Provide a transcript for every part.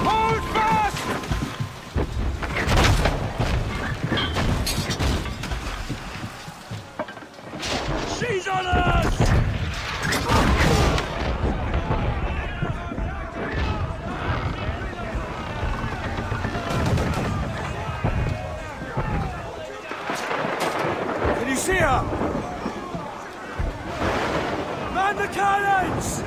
Hold fast! She's on us! Can you see her? Man the cannons!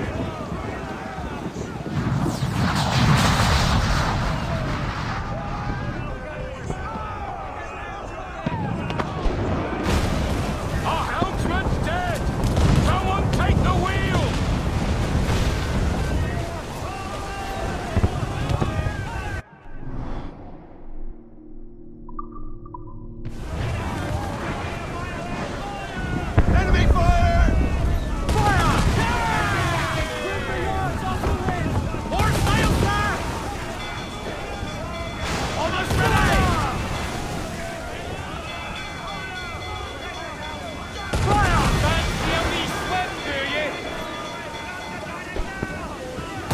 Our helmsman's dead! Someone take the wheel! Enemy fire! Fire! Keep the yards off the wind! More sail back! Almost ready! Fire! Fancy only swim, do you?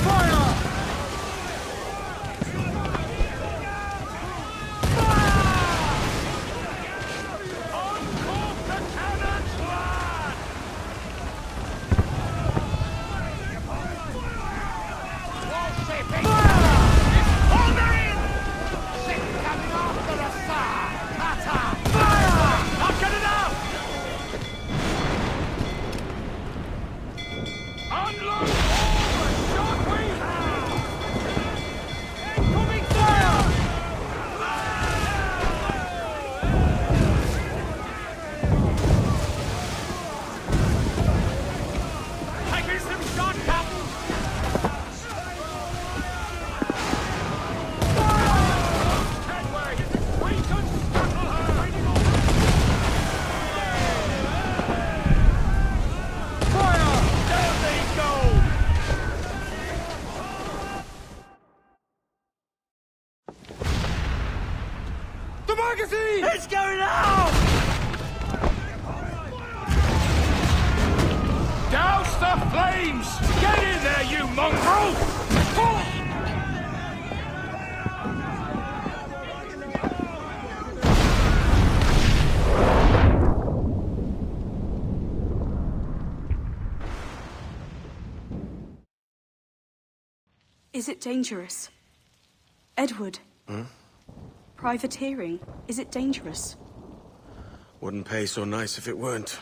Fire! Uncork the cannons, lad! Fire! Hold her in! Ship coming after us, sir! Cutter! Fire! Not good enough! Unload all the shot we have! Incoming fire! Taking some shot, Captain! Headway! We can scuttle her! Fire! Down they go! The magazine! It's going out! Douse the flames! Get in there, you mongrel! Is it dangerous? Edward? Privateering, is it dangerous? Wouldn't pay so nice if it weren't.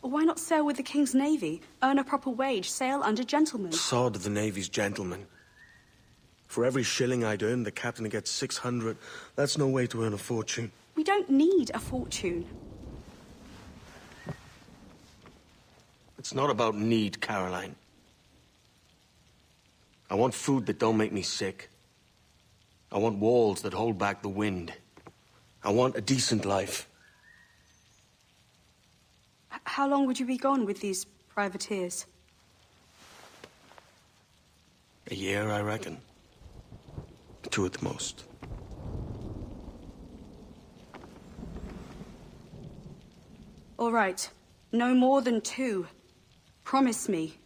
Why not sail with the King's Navy? Earn a proper wage, sail under gentlemen. Sod the Navy's gentlemen. For every shilling I'd earn, the captain gets 600. That's no way to earn a fortune. We don't need a fortune. It's not about need, Caroline. I want food that don't make me sick. I want walls that hold back the wind. I want a decent life. How long would you be gone with these privateers? A year, I reckon. 2 at the most. All right. No more than 2. Promise me.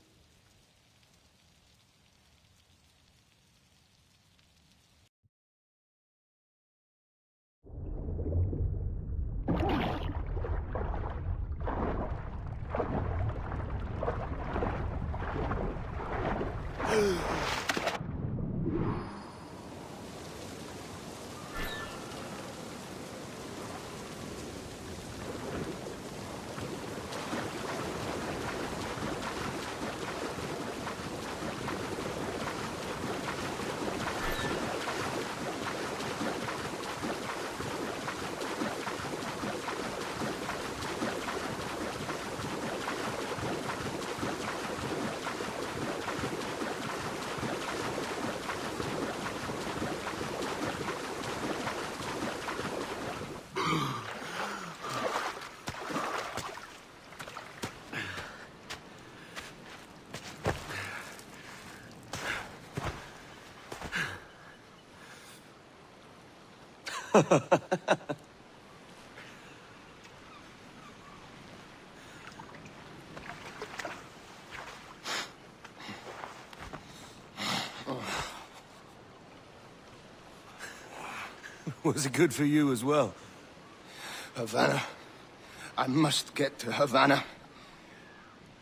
Was it good for you as well? Havana. I must get to Havana.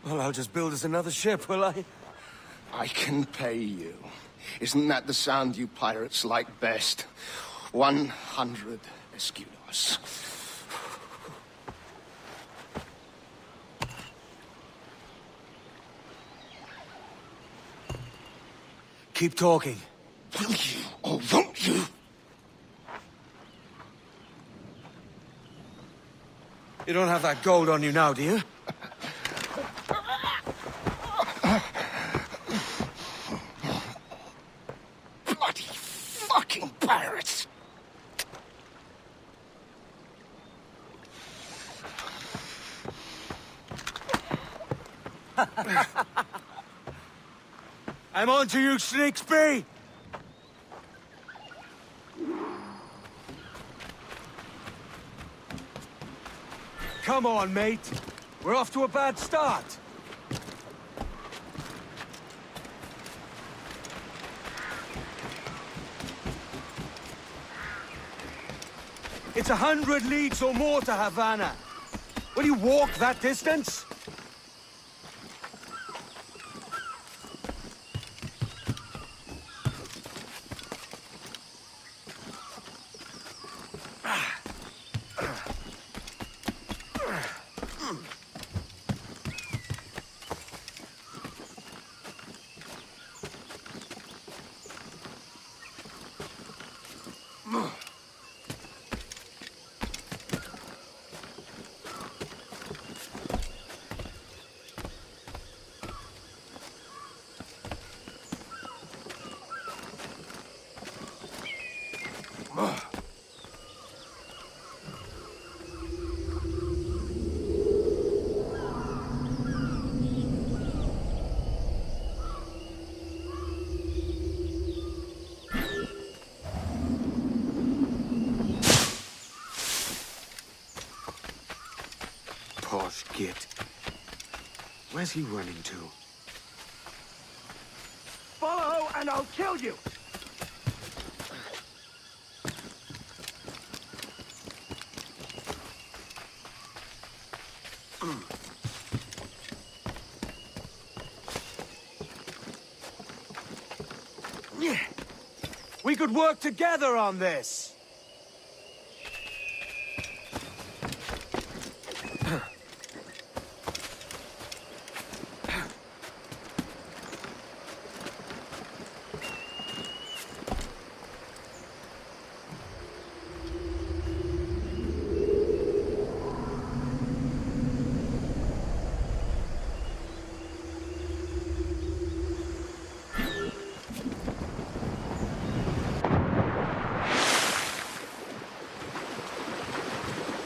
Well, I'll just build us another ship, will I? I can pay you. Isn't that the sound you pirates like best? 100 escudos. Keep talking. Will you or won't you? You don't have that gold on you now, do you? Bloody fucking pirates! I'm on to you, Snakesby! Come on, mate. We're off to a bad start. It's 100 leagues or more to Havana. Will you walk that distance? Posh git. Where's he running to? Follow and I'll kill you! We could work together on this!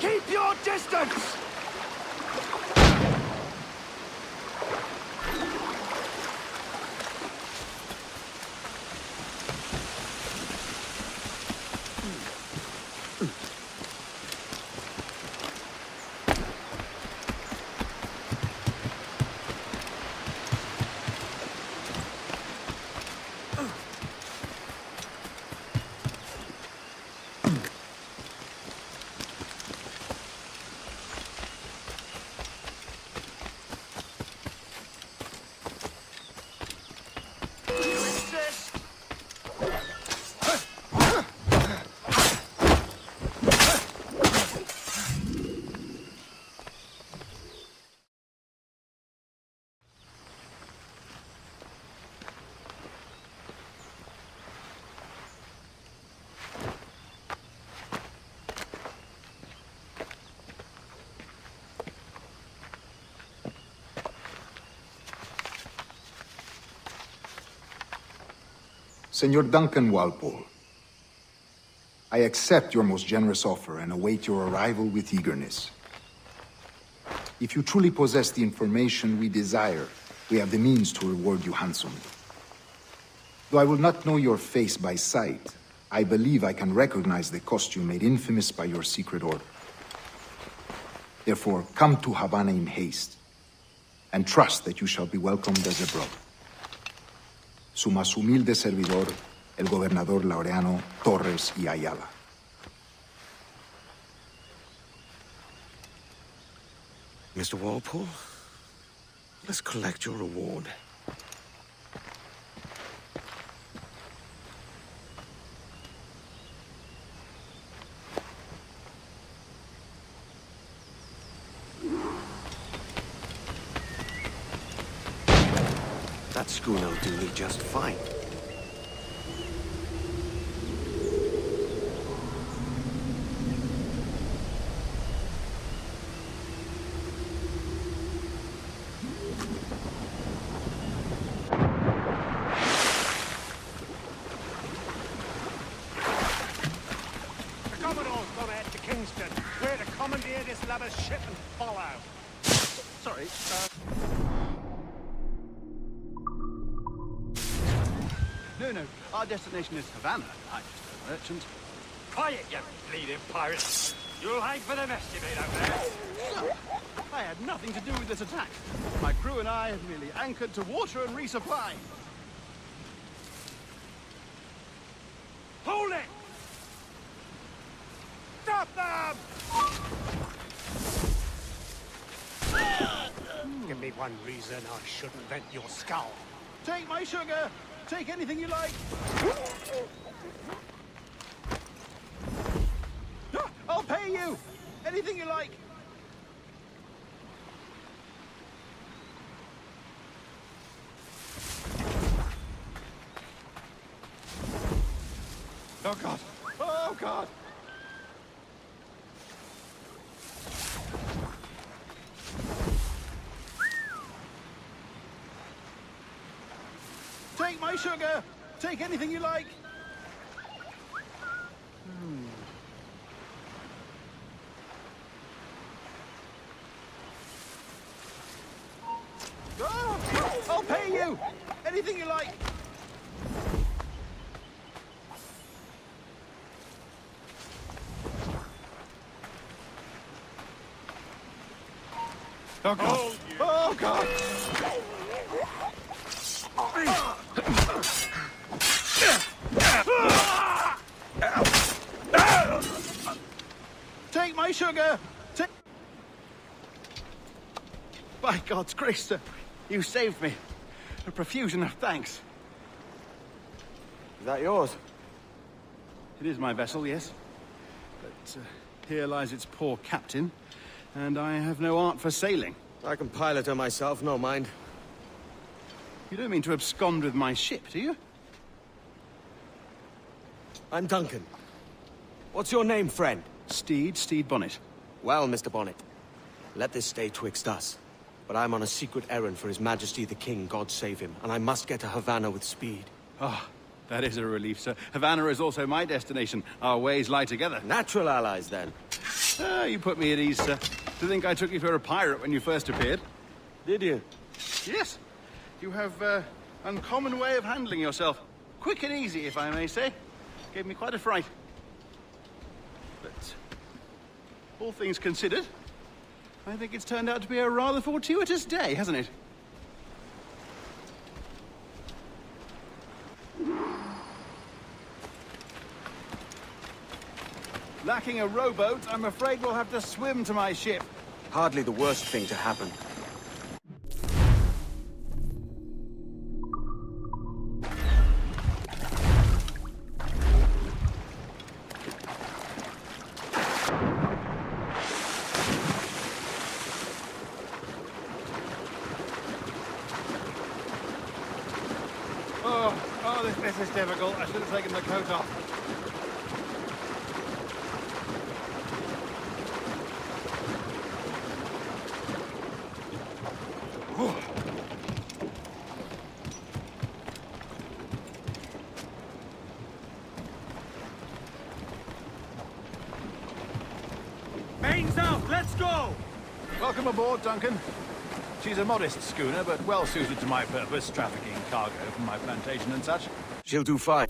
Keep your distance! Senor Duncan Walpole, I accept your most generous offer and await your arrival with eagerness. If you truly possess the information we desire, we have the means to reward you handsomely. Though I will not know your face by sight, I believe I can recognize the costume made infamous by your secret order. Therefore, come to Havana in haste, and trust that you shall be welcomed as a brother. Su más humilde servidor, el gobernador Laureano Torres y Ayala. Mr. Walpole, let's collect your reward. That schooner will do me just fine. The Commodore's gone ahead to Kingston. We're to commandeer this lavish ship and follow. Sorry, No, our destination is Havana. I'm just a merchant. Quiet, you bleeding pirates. You'll hang for the mess you made out there. I had nothing to do with this attack. My crew and I had merely anchored to water and resupply. Hold it! Stop them! Give me one reason I shouldn't vent your skull. Take my sugar! Take anything you like! I'll pay you! Anything you like! Oh God! Oh God! Take my sugar! Take anything you like! Oh, I'll pay you! Anything you like! Oh God! Oh God! Take my sugar! Take... By God's grace, sir, you saved me. A profusion of thanks. Is that yours? It is my vessel, yes. But here lies its poor captain, and I have no art for sailing. I can pilot her myself, no mind. You don't mean to abscond with my ship, do you? I'm Duncan. What's your name, friend? Steed Bonnet. Well, Mr. Bonnet, let this stay twixt us. But I'm on a secret errand for His Majesty the King, God save him, and I must get to Havana with speed. Ah, that is a relief, sir. Havana is also my destination. Our ways lie together. Natural allies, then. Ah, you put me at ease, sir. To think I took you for a pirate when you first appeared. Did you? Yes. You have uncommon way of handling yourself. Quick and easy, if I may say. Gave me quite a fright. But all things considered, I think it's turned out to be a rather fortuitous day, hasn't it? Lacking a rowboat, I'm afraid we'll have to swim to my ship. Hardly the worst thing to happen. This is difficult. I should have taken the coat off. Mains out, let's go! Welcome aboard, Duncan. She's a modest schooner, but well suited to my purpose, trafficking cargo from my plantation and such. She'll do fine.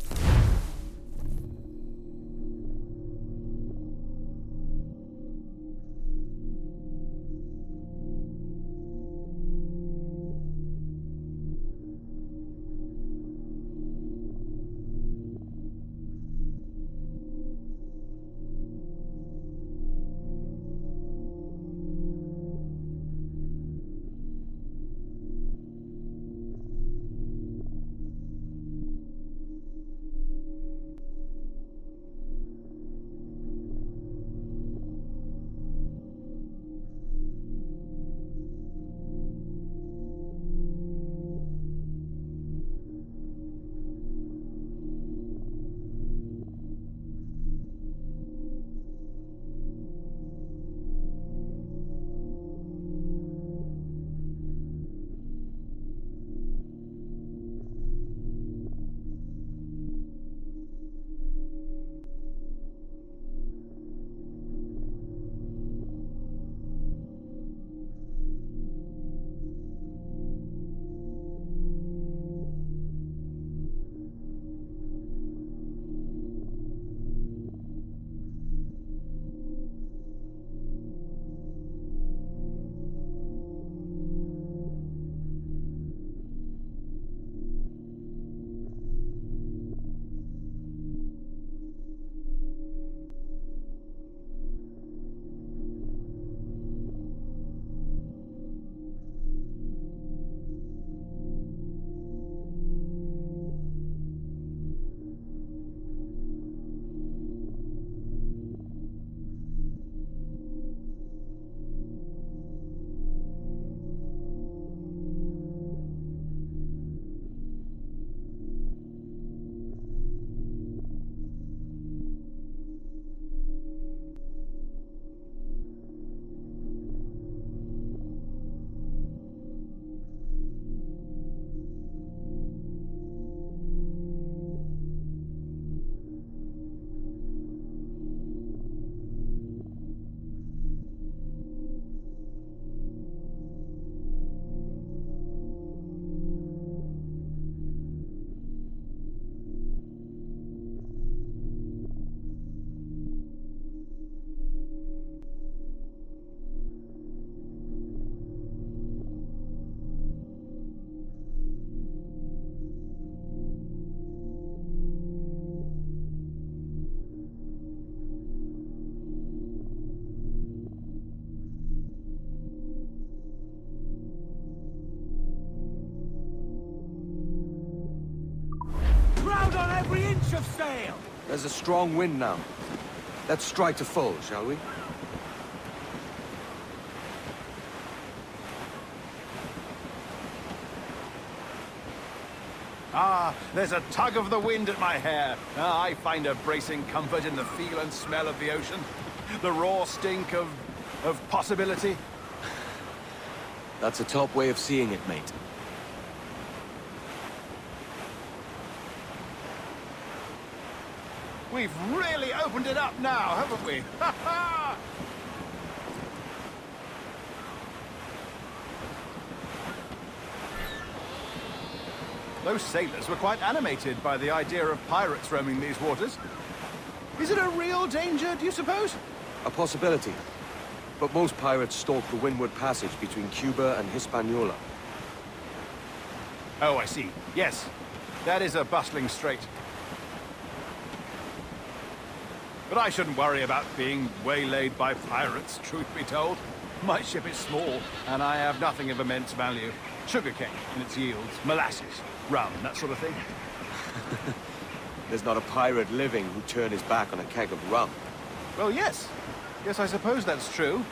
sail! There's a strong wind now. Let's strike to full, shall we? Ah, there's a tug of the wind at my hair. Ah, I find a bracing comfort in the feel and smell of the ocean. The raw stink of possibility. That's a top way of seeing it, mate. We've really opened it up now, haven't we? Ha ha! Those sailors were quite animated by the idea of pirates roaming these waters. Is it a real danger, do you suppose? A possibility. But most pirates stalk the windward passage between Cuba and Hispaniola. Oh, I see. Yes, that is a bustling strait. But I shouldn't worry about being waylaid by pirates, truth be told. My ship is small, and I have nothing of immense value. Sugarcane and its yields, molasses, rum, that sort of thing. There's not a pirate living who'd turn his back on a keg of rum. Well, yes. Yes, I suppose that's true.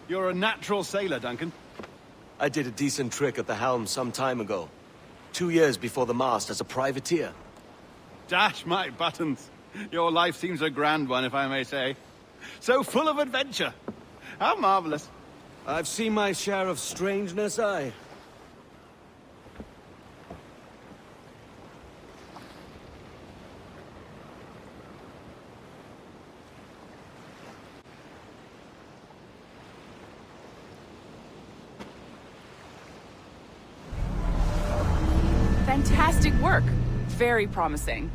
You're a natural sailor, Duncan. I did a decent trick at the helm some time ago. 2 years before the mast as a privateer. Dash my buttons. Your life seems a grand one, if I may say. So full of adventure. How marvelous. I've seen my share of strangeness, aye. Fantastic work. Very promising.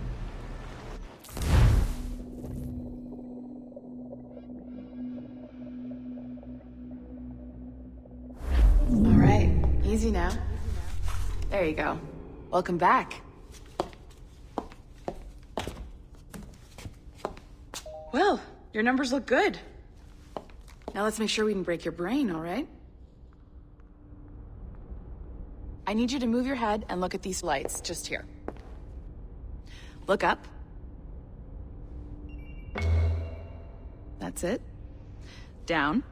All right, easy now. There you go. Welcome back. Well, your numbers look good. Now let's make sure we can break your brain, all right? I need you to move your head and look at these lights just here. Look up. That's it. Down.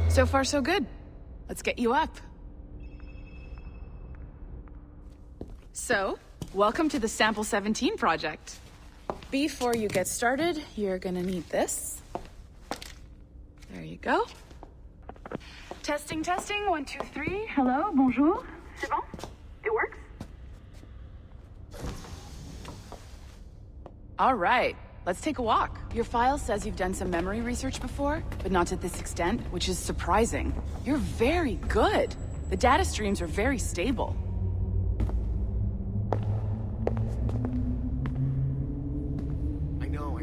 So far, so good. Let's get you up. So, welcome to the Sample 17 project. Before you get started, you're gonna need this. There you go. Testing, testing, 1, 2, 3. Hello, bonjour. C'est bon? It works? All right, let's take a walk. Your file says you've done some memory research before, but not to this extent, which is surprising. You're very good. The data streams are very stable. I know.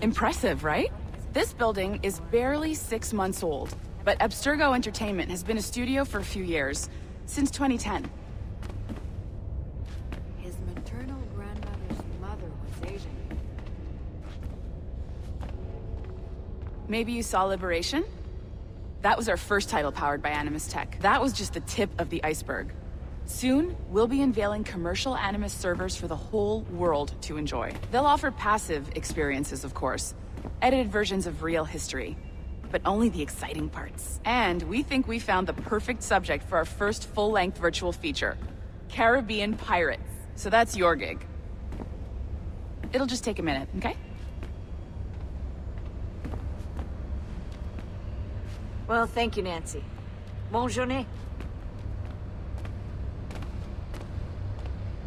Impressive, right? This building is barely 6 months old, but Abstergo Entertainment has been a studio for a few years, since 2010. His maternal grandmother's mother was Asian. Maybe you saw Liberation? That was our first title powered by Animus Tech. That was just the tip of the iceberg. Soon, we'll be unveiling commercial Animus servers for the whole world to enjoy. They'll offer passive experiences, of course. Edited versions of real history, but only the exciting parts. And we think we found the perfect subject for our first full-length virtual feature, Caribbean Pirates. So that's your gig. It'll just take a minute, okay? Well, thank you, Nancy. Bonne journée.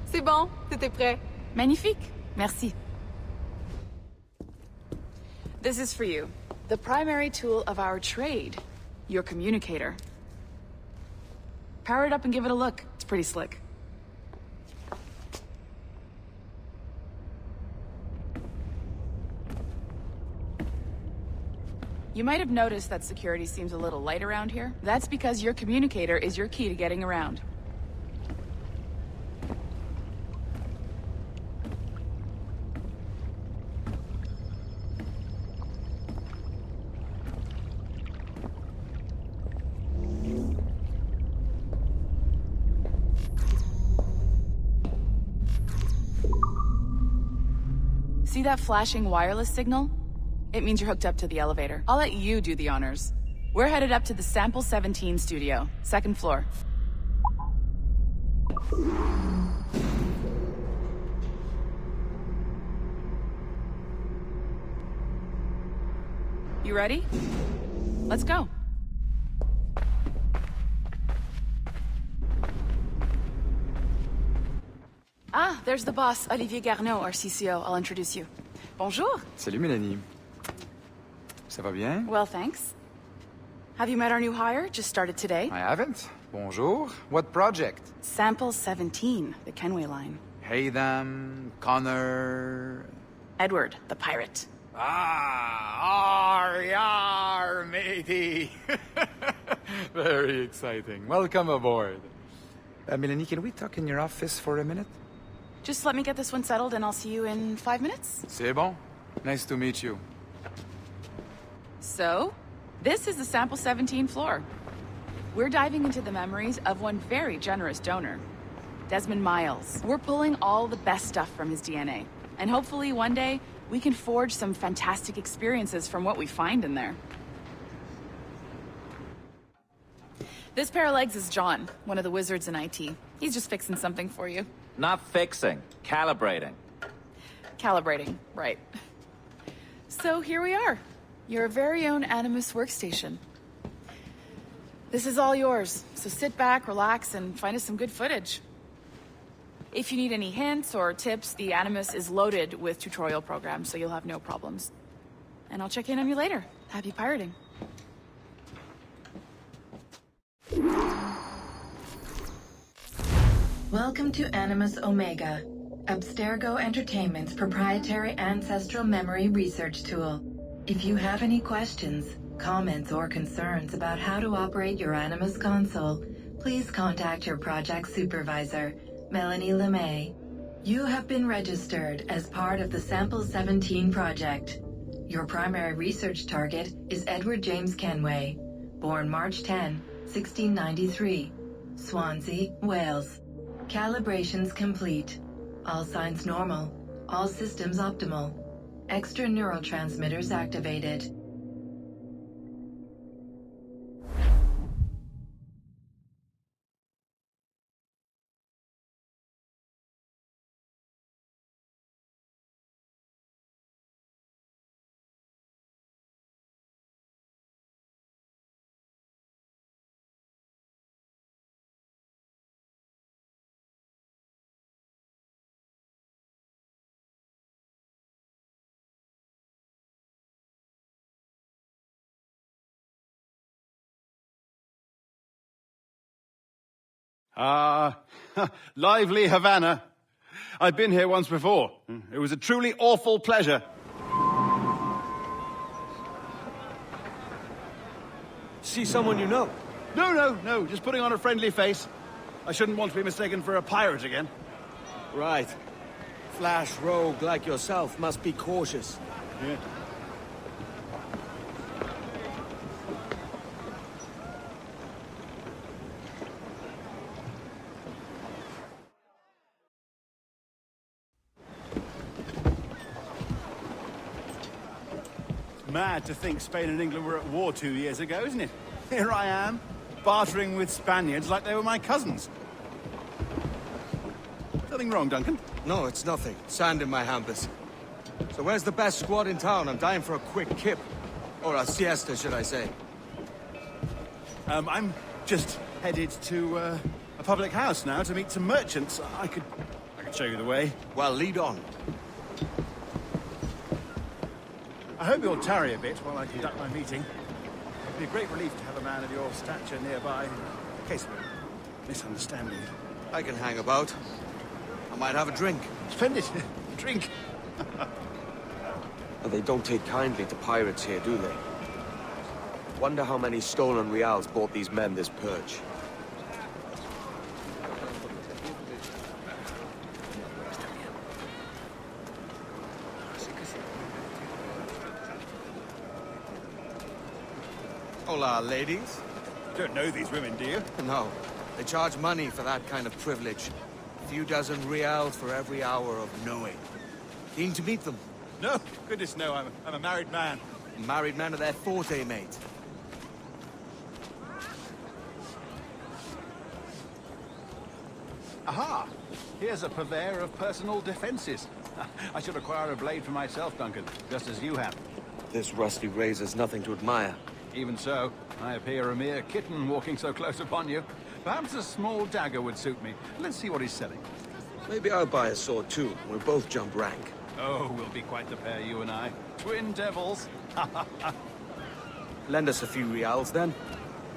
C'est bon, tout est prêt. Magnifique, merci. This is for you. The primary tool of our trade. Your communicator. Power it up and give it a look. It's pretty slick. You might have noticed that security seems a little light around here. That's because your communicator is your key to getting around. See that flashing wireless signal? It means you're hooked up to the elevator. I'll let you do the honors. We're headed up to the Sample 17 studio, 2nd floor. You ready? Let's go. Ah, there's the boss, Olivier Garneau, our CCO. I'll introduce you. Bonjour. Salut Mélanie. Ça va bien? Well, thanks. Have you met our new hire? Just started today. I haven't. Bonjour. What project? Sample 17, the Kenway line. Haytham, Connor... Edward, the pirate. Ah, yar, matey. Very exciting. Welcome aboard. Mélanie, can we talk in your office for a minute? Just let me get this one settled and I'll see you in 5 minutes. C'est bon. Nice to meet you. So, this is the Sample 17 floor. We're diving into the memories of one very generous donor, Desmond Miles. We're pulling all the best stuff from his DNA. And hopefully one day, we can forge some fantastic experiences from what we find in there. This pair of legs is John, one of the wizards in IT. He's just fixing something for you. Not fixing, calibrating. Calibrating, right. So here we are, your very own Animus workstation. This is all yours, so sit back, relax, and find us some good footage. If you need any hints or tips, the Animus is loaded with tutorial programs, so you'll have no problems. And I'll check in on you later. Happy pirating. Welcome to Animus Omega, Abstergo Entertainment's proprietary ancestral memory research tool. If you have any questions, comments, or concerns about how to operate your Animus console, please contact your project supervisor, Melanie LeMay. You have been registered as part of the Sample 17 project. Your primary research target is Edward James Kenway, born March 10, 1693, Swansea, Wales. Calibrations complete. All signs normal. All systems optimal. Extra neurotransmitters activated. Lively Havana. I've been here once before. It was a truly awful pleasure. See someone you know? No, just putting on a friendly face. I shouldn't want to be mistaken for a pirate again. Right. Flash rogue like yourself must be cautious. Yeah. Mad to think Spain and England were at war 2 years ago, isn't it? Here I am, bartering with Spaniards like they were my cousins. Something wrong, Duncan? No, it's nothing. Sand in my hampers. So where's the best squad in town? I'm dying for a quick kip. Or a siesta, should I say. I'm just headed to a public house now to meet some merchants. I could show you the way. Well, lead on. I hope you'll tarry a bit while I conduct my meeting. It'd be a great relief to have a man of your stature nearby, in case of a misunderstanding. I can hang about. I might have a drink. Splendid. Drink. They don't take kindly to pirates here, do they? Wonder how many stolen reals bought these men this purge. Hola, ladies. Don't know these women, do you? No, they charge money for that kind of privilege. A few dozen reals for every hour of knowing. Keen to meet them. No, goodness no, I'm a married man. Married men are their forte, mate. Aha! Here's a purveyor of personal defenses. I should acquire a blade for myself, Duncan, just as you have. This rusty razor's nothing to admire. Even so, I appear a mere kitten walking so close upon you. Perhaps a small dagger would suit me. Let's see what he's selling. Maybe I'll buy a sword too. We'll both jump rank. Oh, we'll be quite the pair, you and I. Twin devils. Lend us a few reals, then.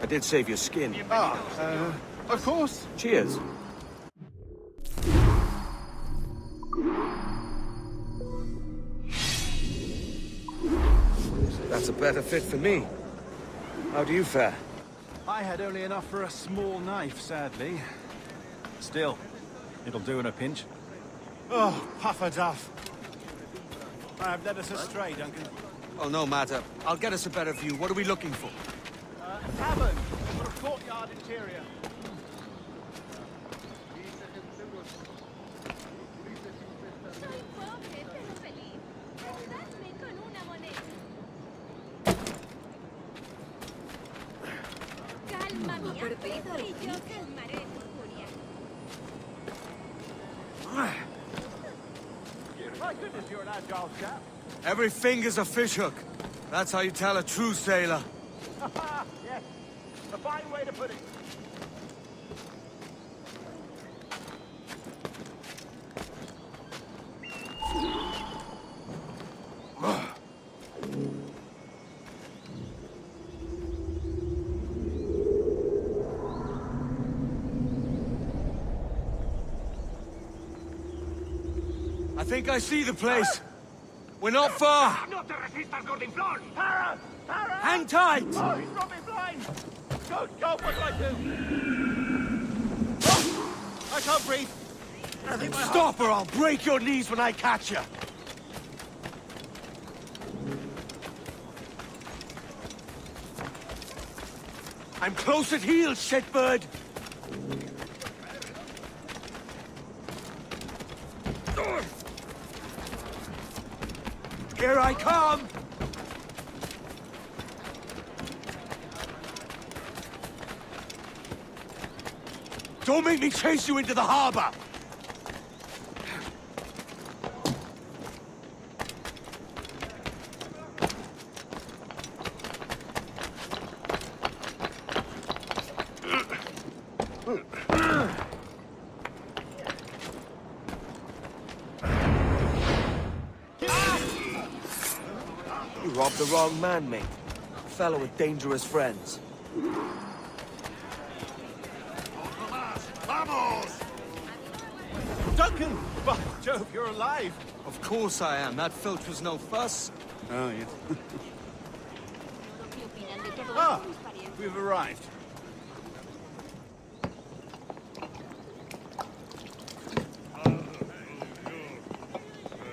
I did save your skin. Of course. Cheers. That's a better fit for me. How do you fare? I had only enough for a small knife, sadly. Still, it'll do in a pinch. Oh, puffer duff. I've led us astray, Duncan. Oh, no matter. I'll get us a better view. What are we looking for? A tavern, or a courtyard interior. My goodness, you're an agile chap. Every finger's a fishhook. That's how you tell a true sailor. Yes, a fine way to put it. I think I see the place. We're not far. No te resistas, Gordinflón! Para! Para! Hang tight! Oh, he's brought me blind! Go, go, what do I do? Oh, I can't breathe. I think my heart... Stop or I'll break your knees when I catch you. I'm close at heel, shitbird. Here I come! Don't make me chase you into the harbor! You robbed the wrong man, mate. A fellow with dangerous friends. Vamos! Duncan! By Jove, you're alive! Of course I am. That filch was no fuss. Oh, yes. Ah! We've arrived.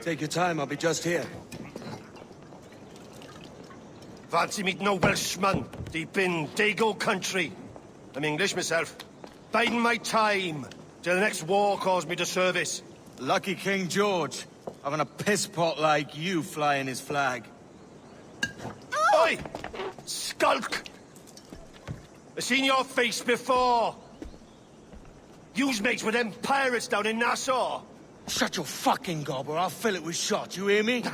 Take your time, I'll be just here. Fancy meeting a Welshman deep in Dago country. I'm English myself. Biding my time till the next war calls me to service. Lucky King George, having a piss pot like you flying his flag. Oi! Skulk! I've seen your face before. You's mates with them pirates down in Nassau. Shut your fucking gob or I'll fill it with shot, you hear me?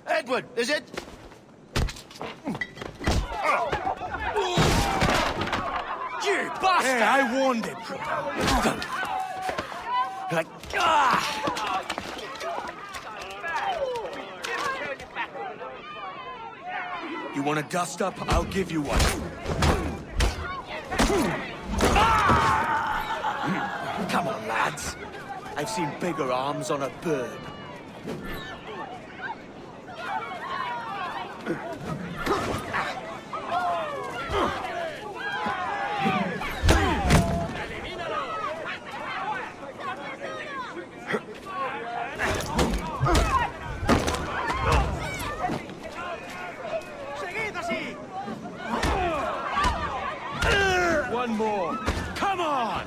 Edward, is it? You bastard! Yeah, I warned him. You want a dust up? I'll give you one. Come on, lads. I've seen bigger arms on a bird. Seguid así. One more. Come on!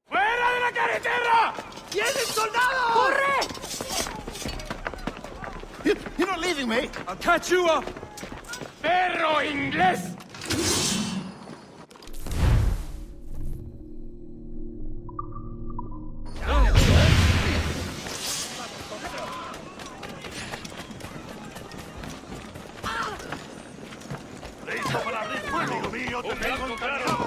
¡Fuera de la carretera! ¡Vienen soldados! ¡Corre! You're not leaving me! I'll catch you up! ¡Perro inglés! ¡Listo para abrir fuego! Amigo mío, te tengo encargado.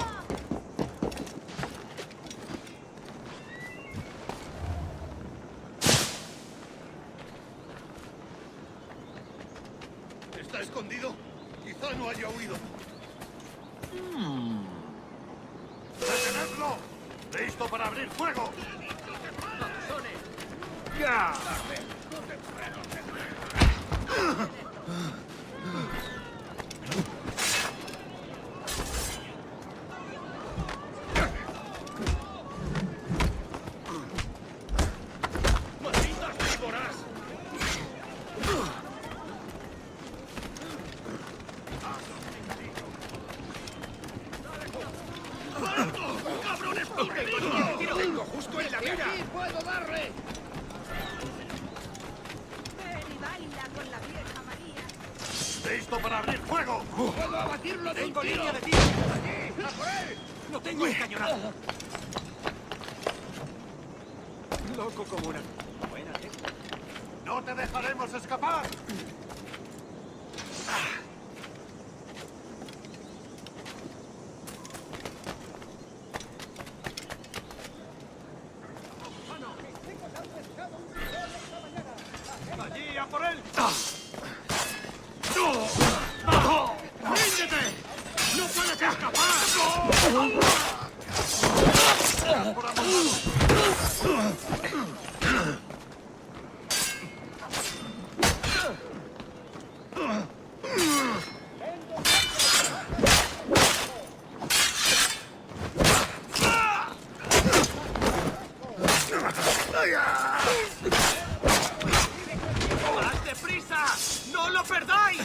¿Está escondido? Quizá no haya huido. ¡Detenedlo! ¡Listo para abrir fuego! ¡Ya! ¡Malditas víboras! ¡Cabrones, ¡Lo tengo justo en la mira! ¡Sí puedo darle! Ven y baila con la vieja María. ¡Listo para abrir fuego! ¡Puedo abatirlo de un tiro! ¡Tengo línea de tiro! ¡Aquí! ¡A por él! ¡Lo tengo encañonado! Loco como una... Buena, ¿eh? ¡No te dejaremos escapar! ¡Allí, a por él! ¡Ríndete! ¡No puedes escapar! ¡Dad deprisa! ¡No lo perdáis!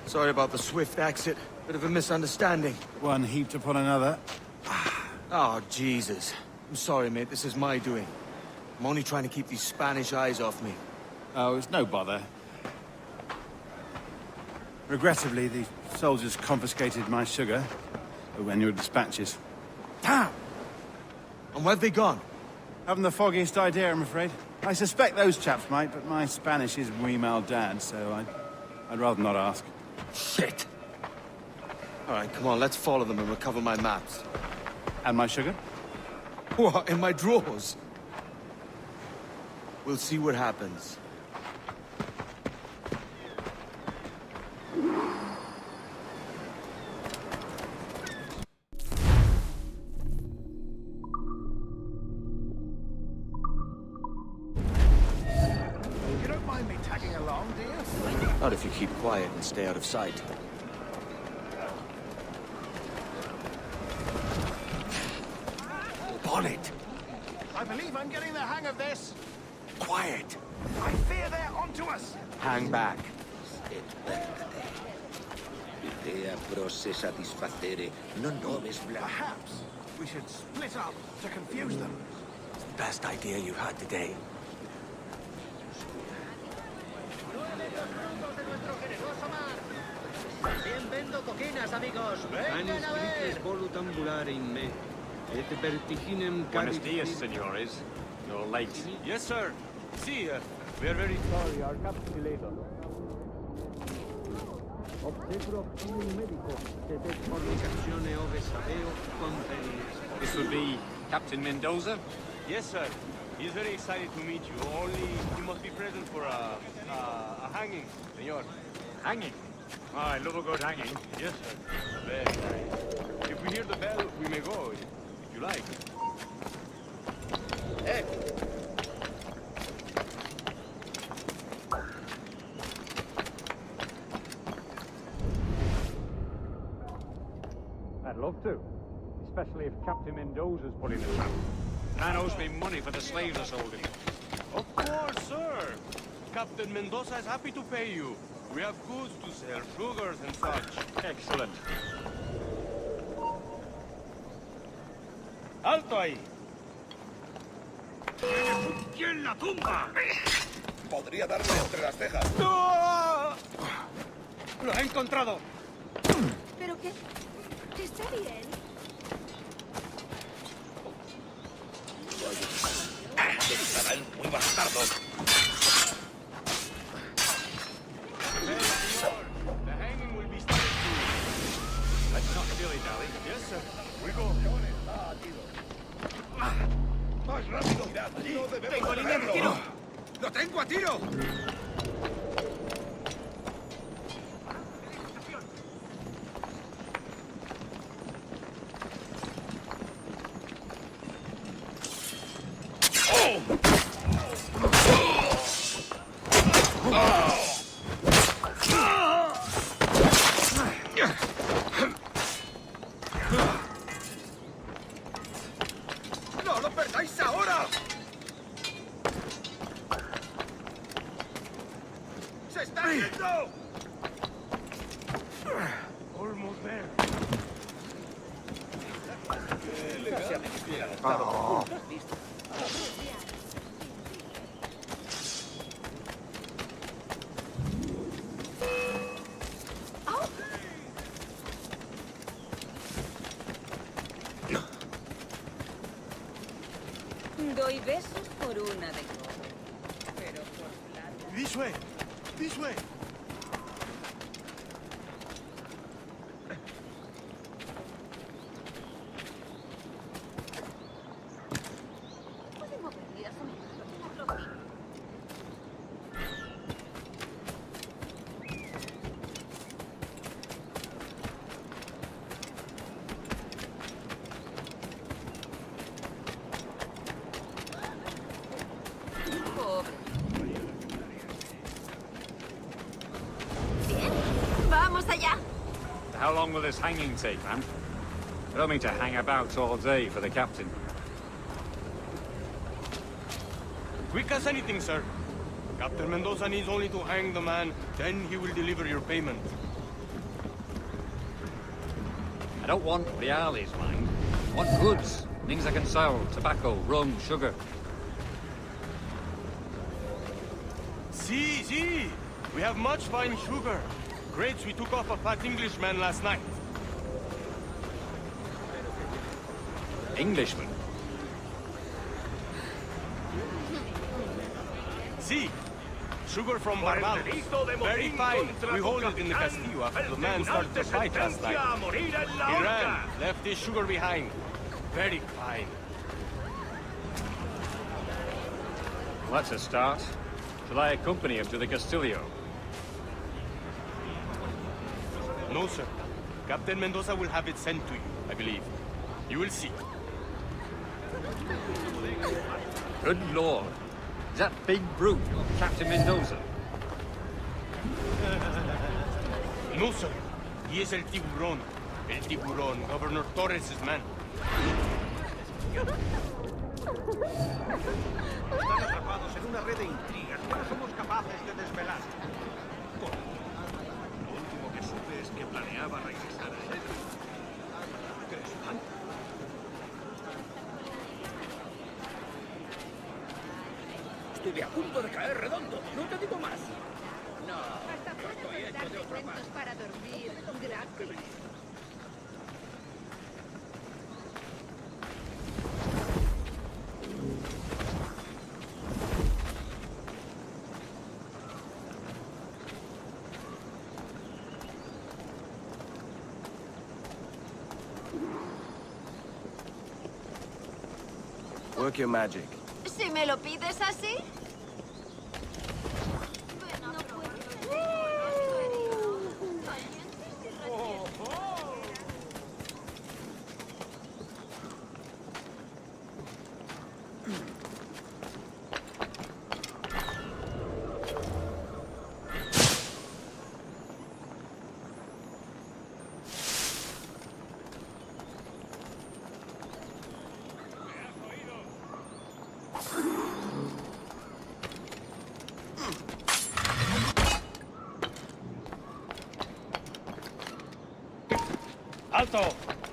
Sorry about the swift exit. Bit of a misunderstanding. One heaped upon another. Oh, Jesus. I'm sorry, mate. This is my doing. I'm only trying to keep these Spanish eyes off me. Oh, it's no bother. Regrettably, the soldiers confiscated my sugar when your dispatches. Damn! And where've they gone? Haven't the foggiest idea, I'm afraid. I suspect those chaps might, but my Spanish is muy mal dad, so I'd rather not ask. Shit! Alright, come on, let's follow them and recover my maps. And my sugar? What, in my drawers? We'll see what happens. You don't mind me tagging along, do you? Not if you keep quiet and stay out of sight. Bonnet! I believe I'm getting the hang of this. Quiet! I fear they're onto us. Hang back. Perhaps we should split up to confuse them. It's the best idea you've had today. Buenos dias, senores. You're late. Yes, sir. See, we are very sorry. Our captain delayed us. This would be Captain Mendoza? Yes, sir. He's very excited to meet you. Only he must be present for a hanging, senor. Hanging? Oh, I love a good hanging. Yes, sir. Very nice. If we hear the bell, we may go, if you like. Hey! I'd love to. Especially if Captain Mendoza's pulling the trap. Man owes me money for the slaves I sold him. Of course, sir. Captain Mendoza is happy to pay you. We have goods to sell, sugars and such. Excellent. ¡Alto ahí! ¿Quién la tumba? Podría darle entre las cejas. ¡No! ¡Lo he encontrado! ¿Pero qué? ¿Está bien? Estará el muy bastardo. The hanging will be started soon. Let's not dilly-dally. Yes, sir. We go. ¡Más rápido! ¡No debemos hacerlo! ¡Lo tengo a tiro! ¡No lo perdáis ahora! ¡Se está yendo! Almost there. Doy besos por una de cobre. Pero por plata... This way. This way. ¿Podemos venir a someternos en la rodilla? Pobre. Bien, vamos allá. How long will this hanging take, man? I don't mean to hang about all day for the captain. Quick as anything, sir. Captain Mendoza needs only to hang the man, then he will deliver your payment. I don't want reales, mind. I want goods. Things I can sell. Tobacco, rum, sugar. See, we have much fine sugar. Crates we took off a fat Englishman last night. Englishman? See? Sugar from Barbados. Very fine. We hold it in the Castillo after the man started to fight last night. He ran, left his sugar behind. Very fine. Well, that's a start. Shall I accompany him to the Castillo? No, sir. Captain Mendoza will have it sent to you, I believe. You will see. Good lord. Is that big brute, Captain Mendoza? No, sir. He is El Tiburón. El Tiburón, Governor Torres' man. Están atrapados en una red de intrigas que no somos capaces de desvelar. Lo último que supe es que planeaba regresar a él. ¿Qué es tan? Estuve a punto de caer redondo, no te digo más. No, estoy hecho de otra parte. Para dormir gratis. Work your magic. Si me lo pides así. ¡Alto!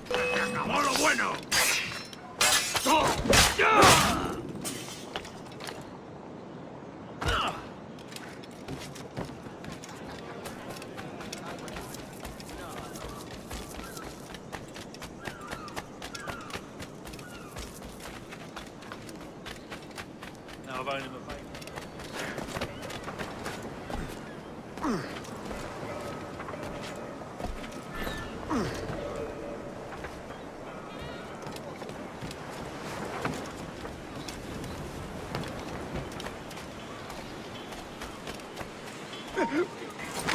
¡Se acabó lo bueno! Nou, bijna me fijn.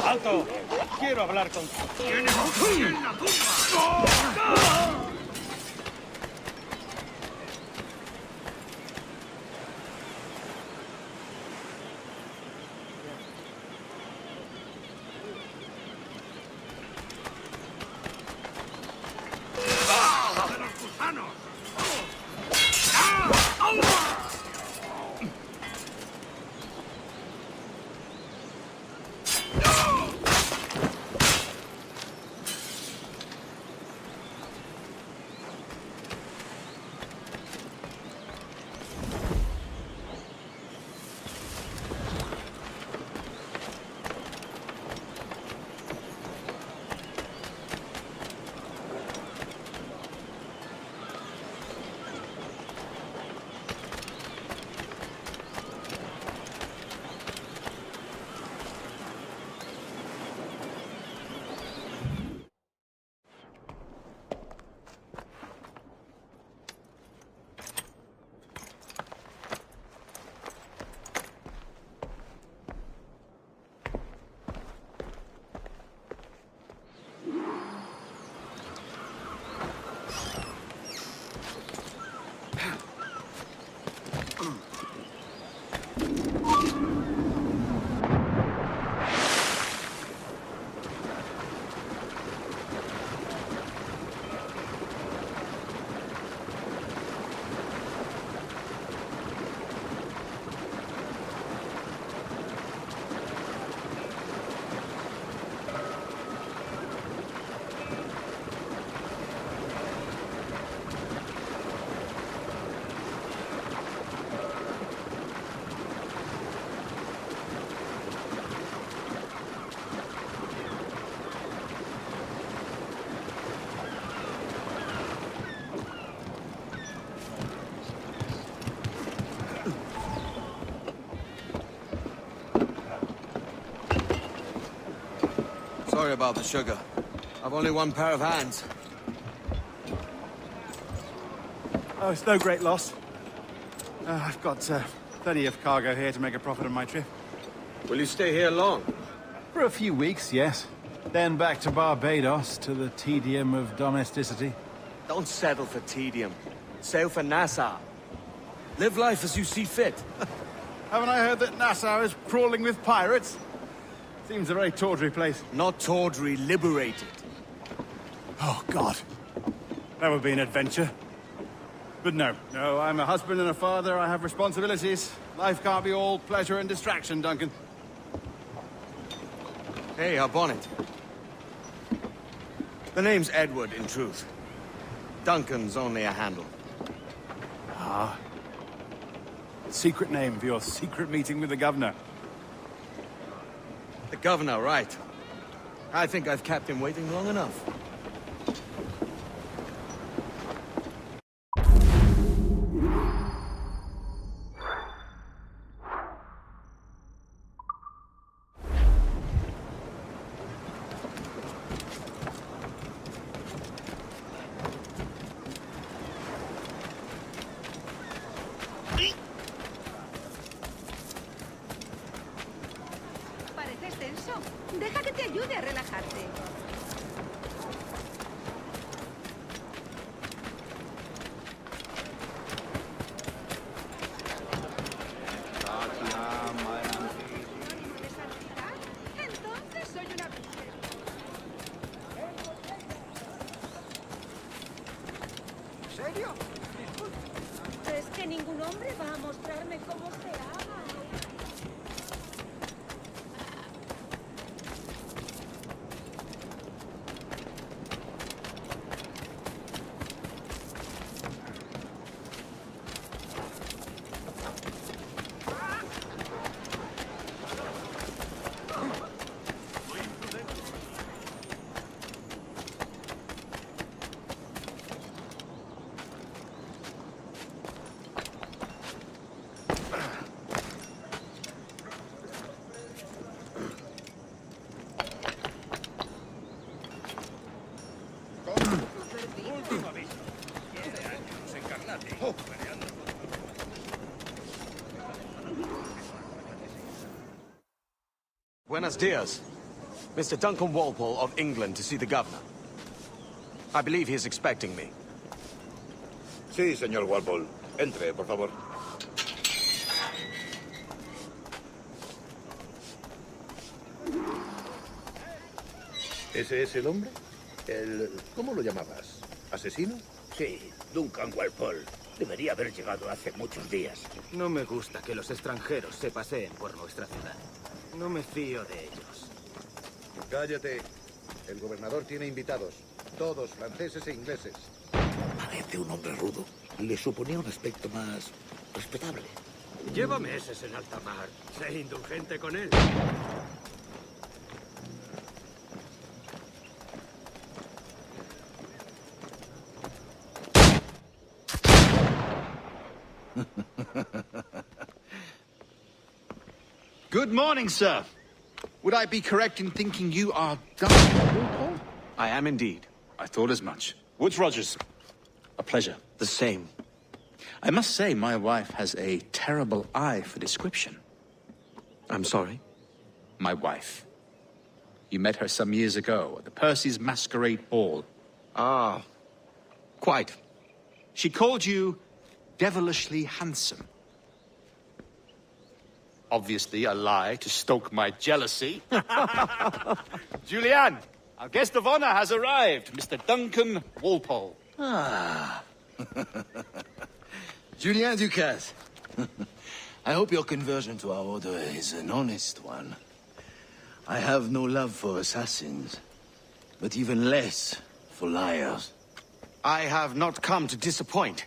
¡Alto! Quiero hablar contigo. ¡Tiene en la tumba! ¡De los gusanos! Sorry about the sugar. I've only one pair of hands. Oh, it's no great loss. I've got plenty of cargo here to make a profit on my trip. Will you stay here long? For a few weeks, yes. Then back to Barbados, to the tedium of domesticity. Don't settle for tedium. Sail for Nassau. Live life as you see fit. Haven't I heard that Nassau is crawling with pirates? Seems a very tawdry place. Not tawdry, liberated. Oh, God. That would be an adventure. But no, I'm a husband and a father. I have responsibilities. Life can't be all pleasure and distraction, Duncan. Hey, our bonnet. The name's Edward, in truth. Duncan's only a handle. Ah. Secret name for your secret meeting with the governor. The governor, right. I think I've kept him waiting long enough. Pareces tenso. Deja que te ayude a relajarte. Entonces soy una princesa. ¿En serio? Es que ningún hombre va a mostrarme cómo se ama. Buenos dias. Mr. Duncan Walpole of England to see the governor. I believe he is expecting me. Sí, señor Walpole. Entre, por favor. ¿Ese es el hombre? ¿Cómo lo llamabas? ¿Asesino? Sí, Duncan Walpole. Debería haber llegado hace muchos días. No me gusta que los extranjeros se paseen por nuestra ciudad. No me fío de ellos. Cállate. El gobernador tiene invitados. Todos franceses e ingleses. Parece un hombre rudo. Le suponía un aspecto más respetable. Lleva meses en alta mar. Sé indulgente con él. Good morning, sir. Would I be correct in thinking you are Duncan Walpole? I am indeed. I thought as much. Woods Rogers. A pleasure. The same. I must say, my wife has a terrible eye for description. I'm sorry? My wife. You met her some years ago at the Percy's Masquerade Ball. Ah, quite. She called you devilishly handsome. Obviously a lie to stoke my jealousy. Julianne, our guest of honor has arrived, Mr. Duncan Walpole. Ah. Julien Ducasse. I hope your conversion to our order is an honest one. I have no love for assassins, but even less for liars. I have not come to disappoint.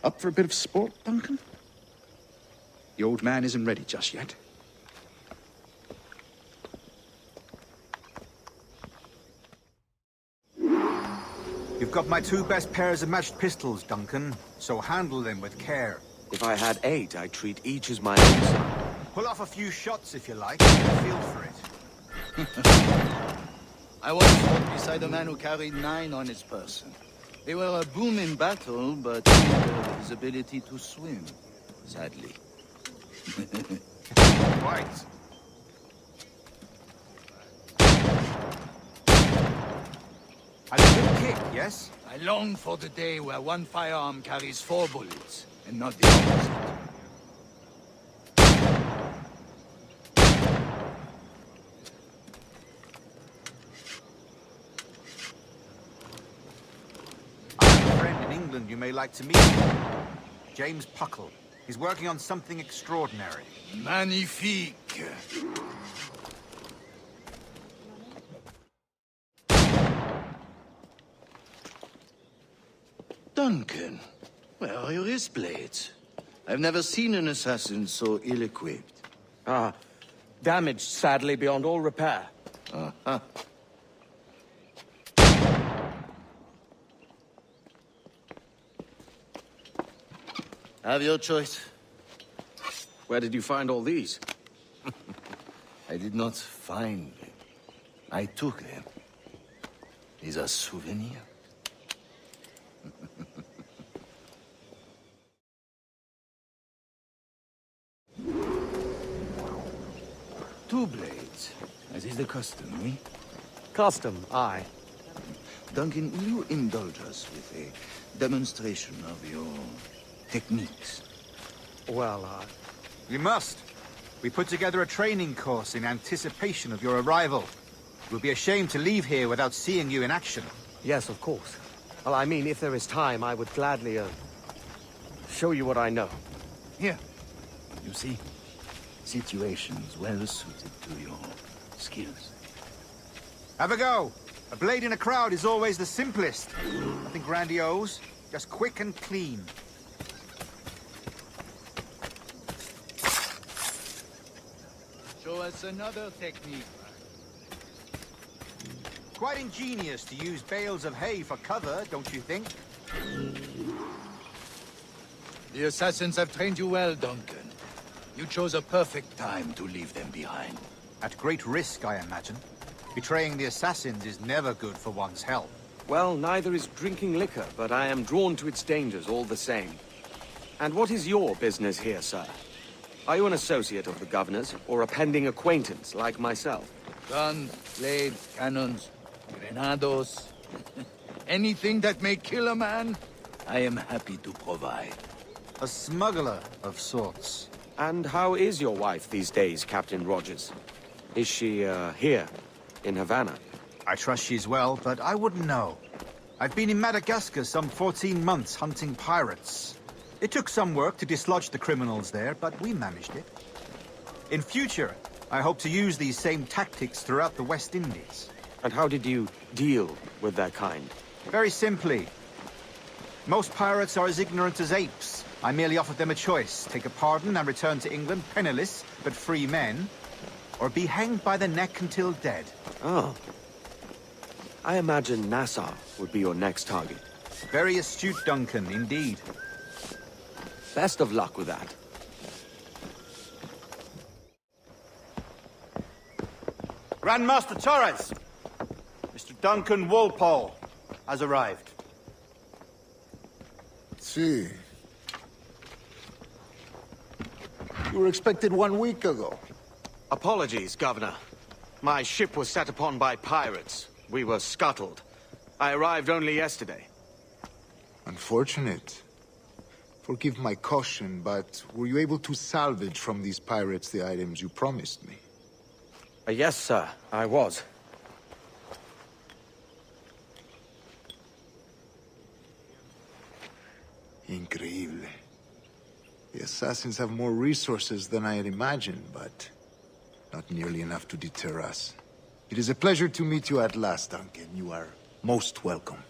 Up for a bit of sport, Duncan? The old man isn't ready just yet. You've got my two best pairs of matched pistols, Duncan, so handle them with care. If I had 8, I'd treat each as my own son. Pull off a few shots if you like. Feel for it. I once fought beside a man who carried 9 on his person. They were a boom in battle, but his ability to swim, sadly. Right. A good kick, yes? I long for the day where one firearm carries 4 bullets, and not the opposite. I have a friend in England you may like to meet. James Puckle. He's working on something extraordinary. Magnifique! Duncan, where are your wrist blades? I've never seen an assassin so ill-equipped. Damaged, sadly, beyond all repair. Uh-huh. Have your choice. Where did you find all these? I did not find them. I took them. These are souvenirs. Two blades, as is the custom, oui? Custom, aye. Duncan, will you indulge us with a demonstration of your techniques? Well, You must. We put together a training course in anticipation of your arrival. It would be a shame to leave here without seeing you in action. yes, of course. Well, I mean, if there is time, I would gladly, show you what I know. Here. You see? Situations well suited to your skills. Have a go. A blade in a crowd is always the simplest. Nothing grandiose, just quick and clean. Show us another technique. Quite ingenious to use bales of hay for cover, don't you think? The assassins have trained you well, Duncan. You chose a perfect time to leave them behind. At great risk, I imagine. Betraying the assassins is never good for one's health. Well, neither is drinking liquor, but I am drawn to its dangers all the same. And what is your business here, sir? Are you an associate of the governor's, or a pending acquaintance like myself? Guns, blades, cannons, grenados. Anything that may kill a man, I am happy to provide. A smuggler of sorts. And how is your wife these days, Captain Rogers? Is she, here, in Havana? I trust she's well, but I wouldn't know. I've been in Madagascar some 14 months hunting pirates. It took some work to dislodge the criminals there, but we managed it. In future, I hope to use these same tactics throughout the West Indies. And how did you deal with that kind? Very simply. Most pirates are as ignorant as apes. I merely offered them a choice. Take a pardon and return to England penniless, but free men, or be hanged by the neck until dead. Oh. I imagine Nassau would be your next target. Very astute, Duncan, indeed. Best of luck with that. Grandmaster Torres! Mr. Duncan Walpole has arrived. See. You were expected 1 week ago. Apologies, Governor. My ship was set upon by pirates. We were scuttled. I arrived only yesterday. Unfortunate. Forgive my caution, but were you able to salvage from these pirates the items you promised me? Yes, sir, I was. Increíble. The assassins have more resources than I had imagined, but not nearly enough to deter us. It is a pleasure to meet you at last, Duncan. You are most welcome.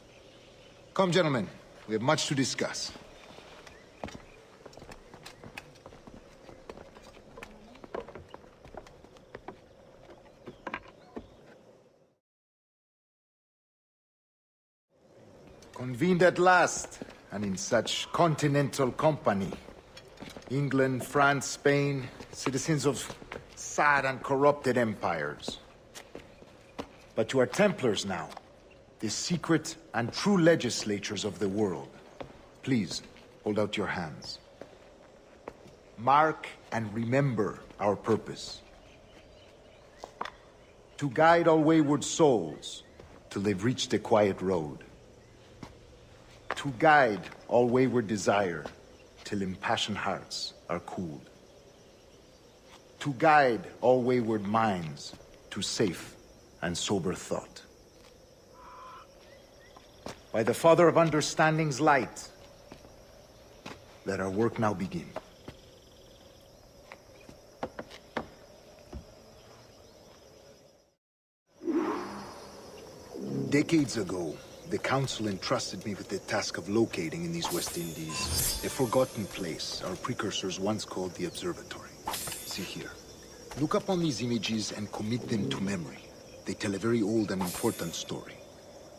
Come, gentlemen. We have much to discuss. Convened at last, and in such continental company. England, France, Spain, citizens of sad and corrupted empires. But you are Templars now, the secret and true legislatures of the world. Please, hold out your hands. Mark and remember our purpose. To guide all wayward souls till they've reached a quiet road. To guide all wayward desire till impassioned hearts are cooled. To guide all wayward minds to safe and sober thought. By the Father of Understanding's light, let our work now begin. Decades ago, the Council entrusted me with the task of locating in these West Indies a forgotten place our precursors once called the Observatory. See here. Look upon these images and commit them to memory. They tell a very old and important story.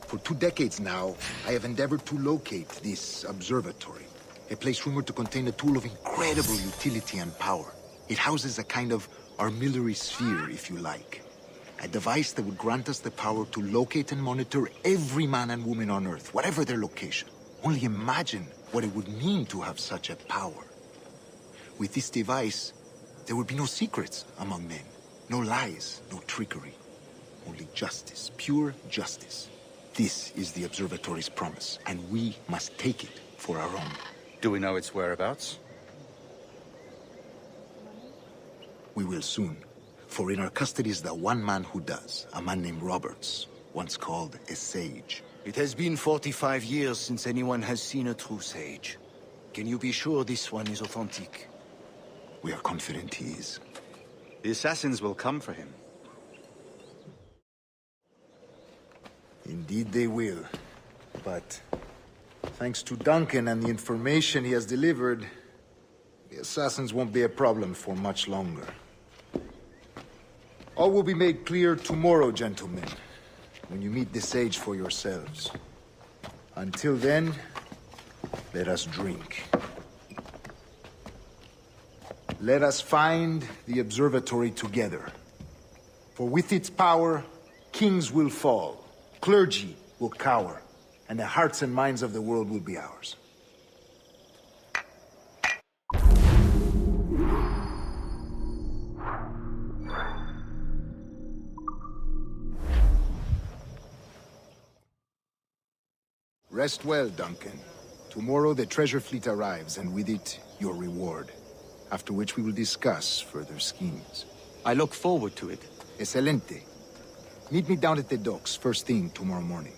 For 2 decades now, I have endeavored to locate this observatory, a place rumored to contain a tool of incredible utility and power. It houses a kind of armillary sphere, if you like. A device that would grant us the power to locate and monitor every man and woman on Earth, whatever their location. Only imagine what it would mean to have such a power. With this device, there would be no secrets among men, no lies, no trickery. Only justice, pure justice. This is the Observatory's promise, and we must take it for our own. Do we know its whereabouts? We will soon. For in our custody is the one man who does, a man named Roberts, once called a sage. It has been 45 years since anyone has seen a true sage. Can you be sure this one is authentic? We are confident he is. The assassins will come for him. Indeed they will. But thanks to Duncan and the information he has delivered, the assassins won't be a problem for much longer. All will be made clear tomorrow, gentlemen, when you meet the sage for yourselves. Until then, let us drink. Let us find the observatory together. For with its power, kings will fall, clergy will cower, and the hearts and minds of the world will be ours. Rest well, Duncan. Tomorrow the treasure fleet arrives, and with it, your reward. After which we will discuss further schemes. I look forward to it. Excelente. Meet me down at the docks first thing tomorrow morning.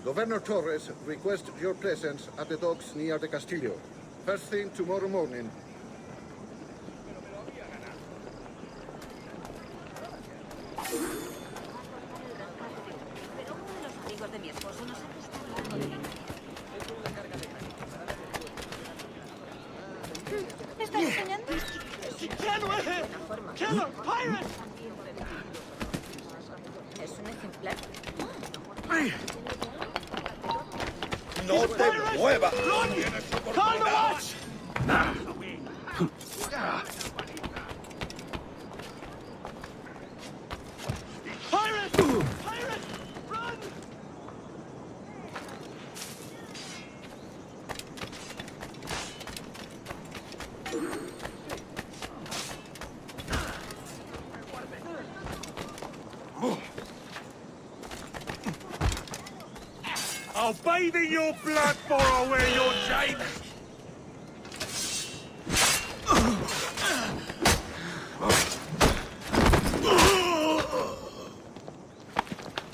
Governor Torres requests your presence at the docks near the Castillo. First thing tomorrow morning. ¡No te muevas! ¡Call the watch! Pirates! Pirates! Run! I'll bathe in your blood before I wear your chain!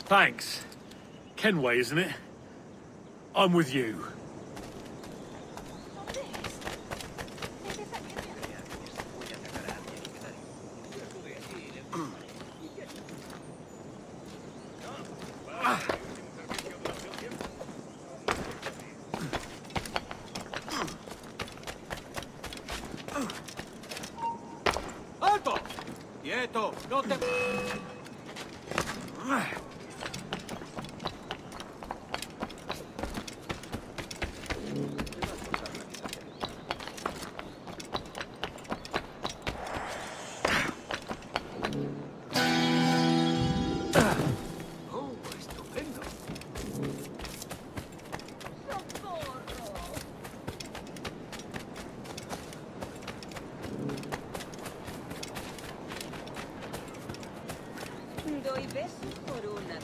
Thanks. Kenway, isn't it? I'm with you. ¡Alto! ¡Quieto! ¡No te... Doy besos por una.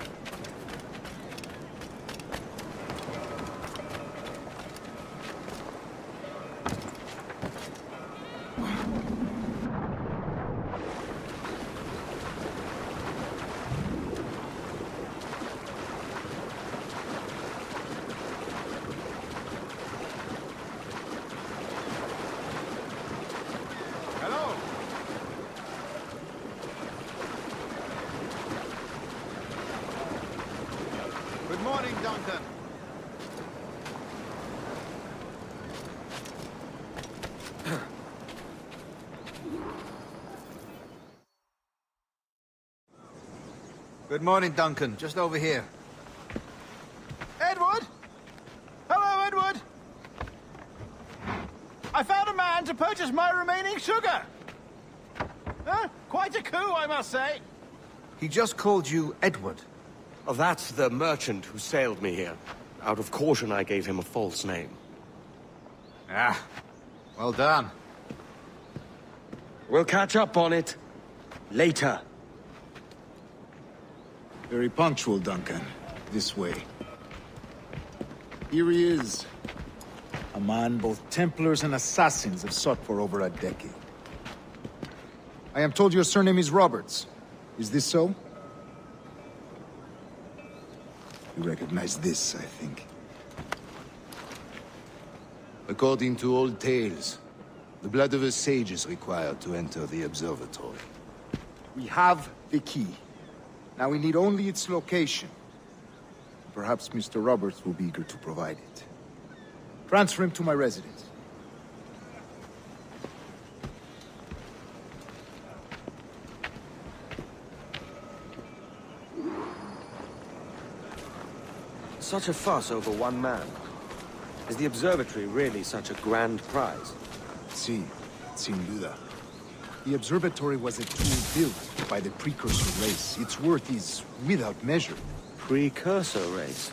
Hello. Good morning, Duncan. Good morning, Duncan. Just over here. Edward? Hello, Edward! I found a man to purchase my remaining sugar! Huh? Quite a coup, I must say. He just called you Edward. Oh, that's the merchant who sailed me here. Out of caution, I gave him a false name. Ah, well done. We'll catch up on it later. Very punctual, Duncan. This way. Here he is. A man both Templars and Assassins have sought for over a decade. I am told your surname is Roberts. Is this so? You recognize this, I think. According to old tales, the blood of a sage is required to enter the observatory. We have the key. Now we need only its location. Perhaps Mr. Roberts will be eager to provide it. Transfer him to my residence. Such a fuss over one man. Is the observatory really such a grand prize? Si, sin duda. The observatory was a tool built by the Precursor race. Its worth is without measure. Precursor race?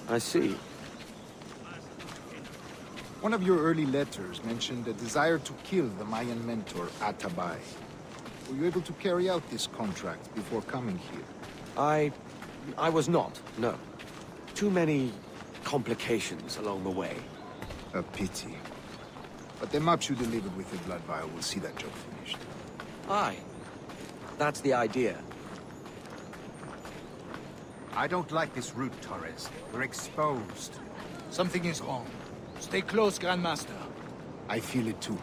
I see. One of your early letters mentioned a desire to kill the Mayan mentor, Atabay. Were you able to carry out this contract before coming here? I was not, no. Too many complications along the way. A pity. But the maps you delivered with the blood vial will see that job finished. Aye. That's the idea. I don't like this route, Torres. We're exposed. Something is wrong. Stay close, Grandmaster. I feel it too.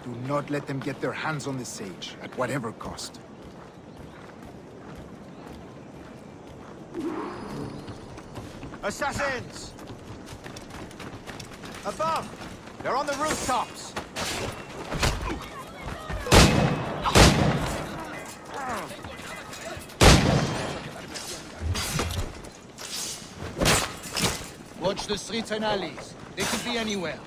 Do not let them get their hands on the sage, at whatever cost. Assassins! Above! They're on the rooftops! Watch the streets and alleys. They could be anywhere.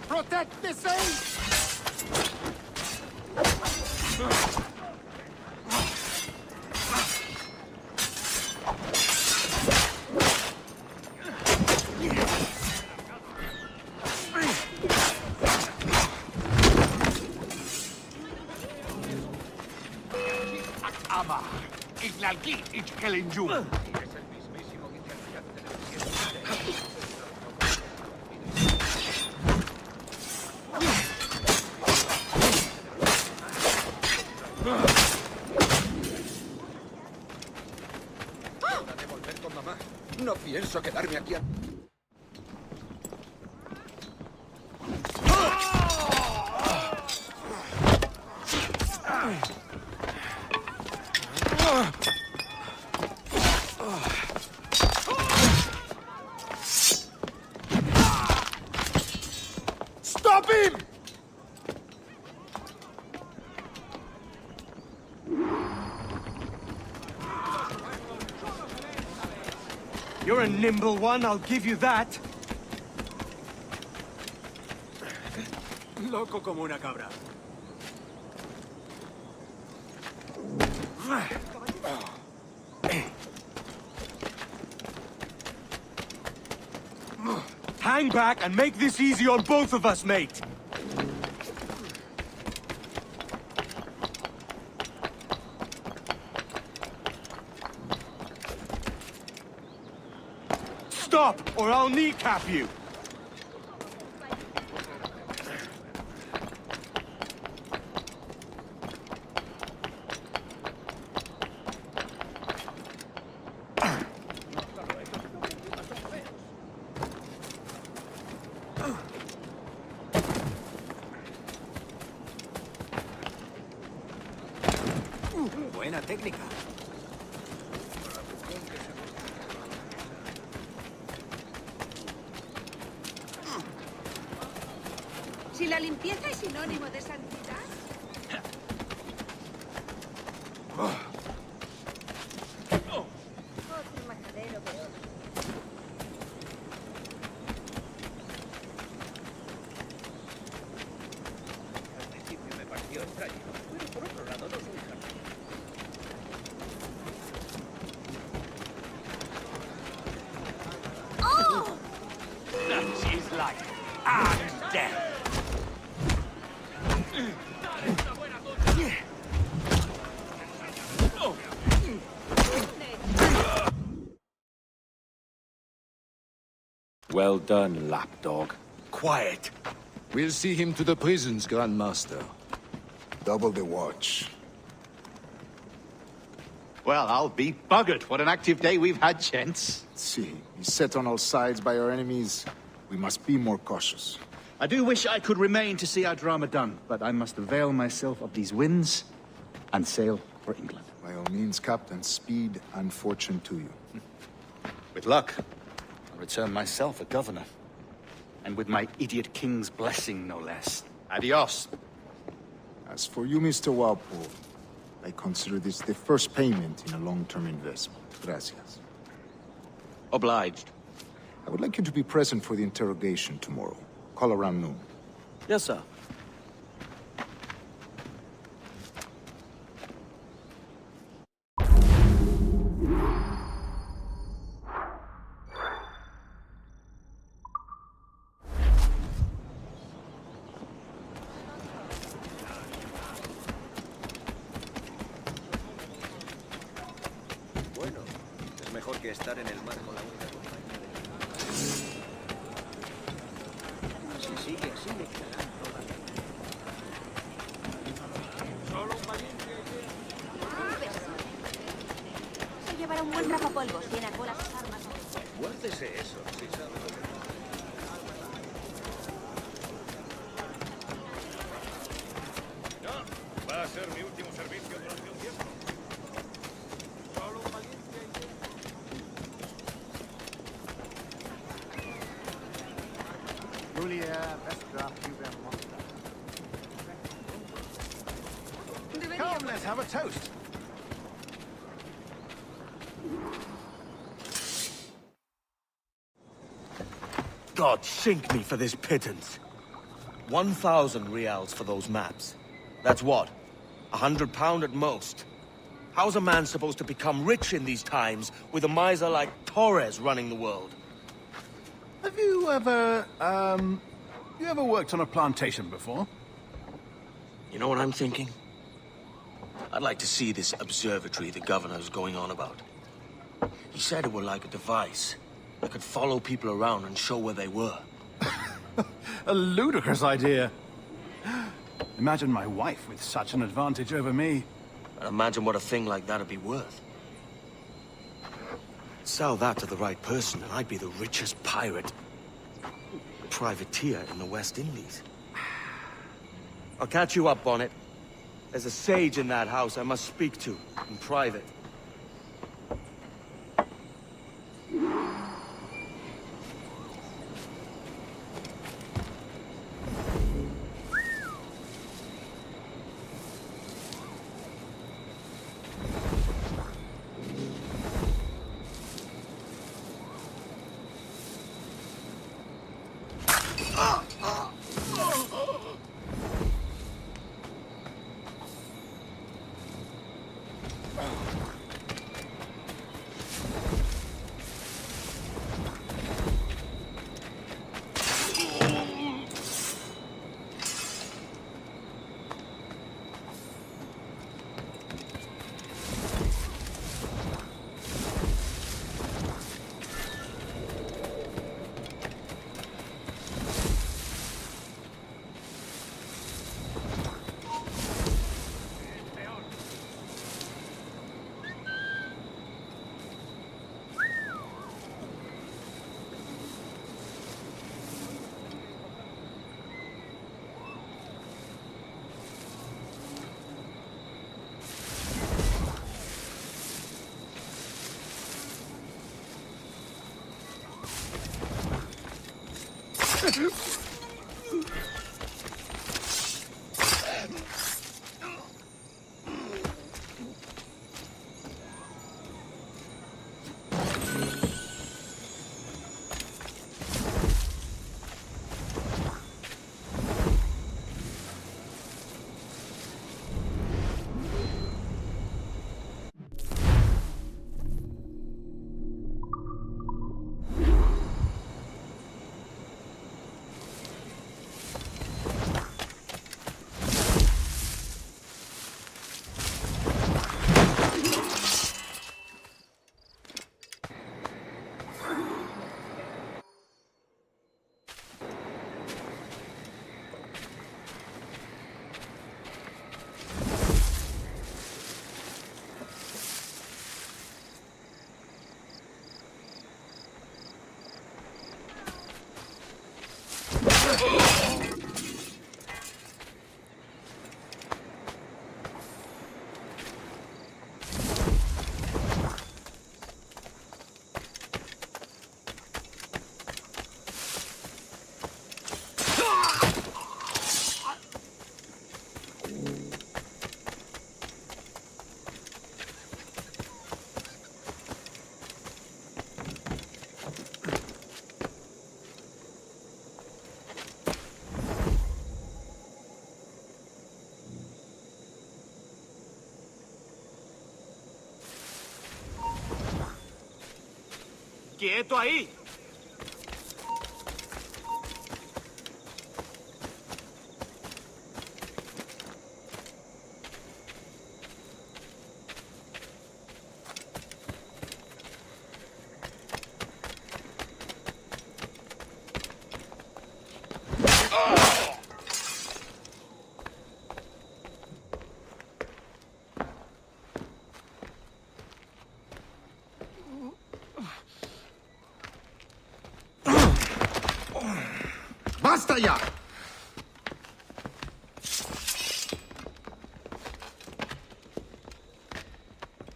Protect the sage! Ama, iglalgit ich kelinjum. No pienso quedarme aquí. Stop him! You're a nimble one, I'll give you that. Loco como una cabra. Hang back and make this easy on both of us, mate. Stop, or I'll kneecap you. Buena técnica. Si la limpieza es sinónimo de santidad. Otro majadero peor. Al principio me pareció extraño, pero por otro lado no soy jardín. ¡Oh! She's like, I'm dead. Well done, lapdog. Quiet. We'll see him to the prisons, Grandmaster. Double the watch. Well, I'll be buggered. What an active day we've had, gents. See, he's set on all sides by our enemies. We must be more cautious. I do wish I could remain to see our drama done, but I must avail myself of these winds and sail for England. By all means, Captain, speed and fortune to you. With luck, I'll return myself a governor. And with my idiot king's blessing, no less. Adios. As for you, Mr. Walpole, I consider this the first payment in a long-term investment. Gracias. Obliged. I would like you to be present for the interrogation tomorrow. Call around noon. Yes, sir. Bueno, es mejor que estar en el mar con la única compañía de... Si sigue así, me quedarán todas. Solo un valiente. Se llevará un buen rapapolvos, tiene a colas las armas. Guárdese eso, si sabe lo que... No, va a ser mi último servicio durante un tiempo. Solo un valiente. Julia Vestra Huber Monster. Come, let's have a toast. God sink me for this pittance. 1,000 reals for those maps. That's what? £100 at most. How's a man supposed to become rich in these times with a miser like Torres running the world? Have you ever, worked on a plantation before? You know what I'm thinking? I'd like to see this observatory the governor's going on about. He said it were like a device that could follow people around and show where they were. A ludicrous idea. Imagine my wife with such an advantage over me. And imagine what a thing like that'd be worth. Sell that to the right person and I'd be the richest pirate, privateer in the West Indies. I'll catch you up on it. There's a sage in that house I must speak to in private. ¡Quieto ahí! ¡Basta ya!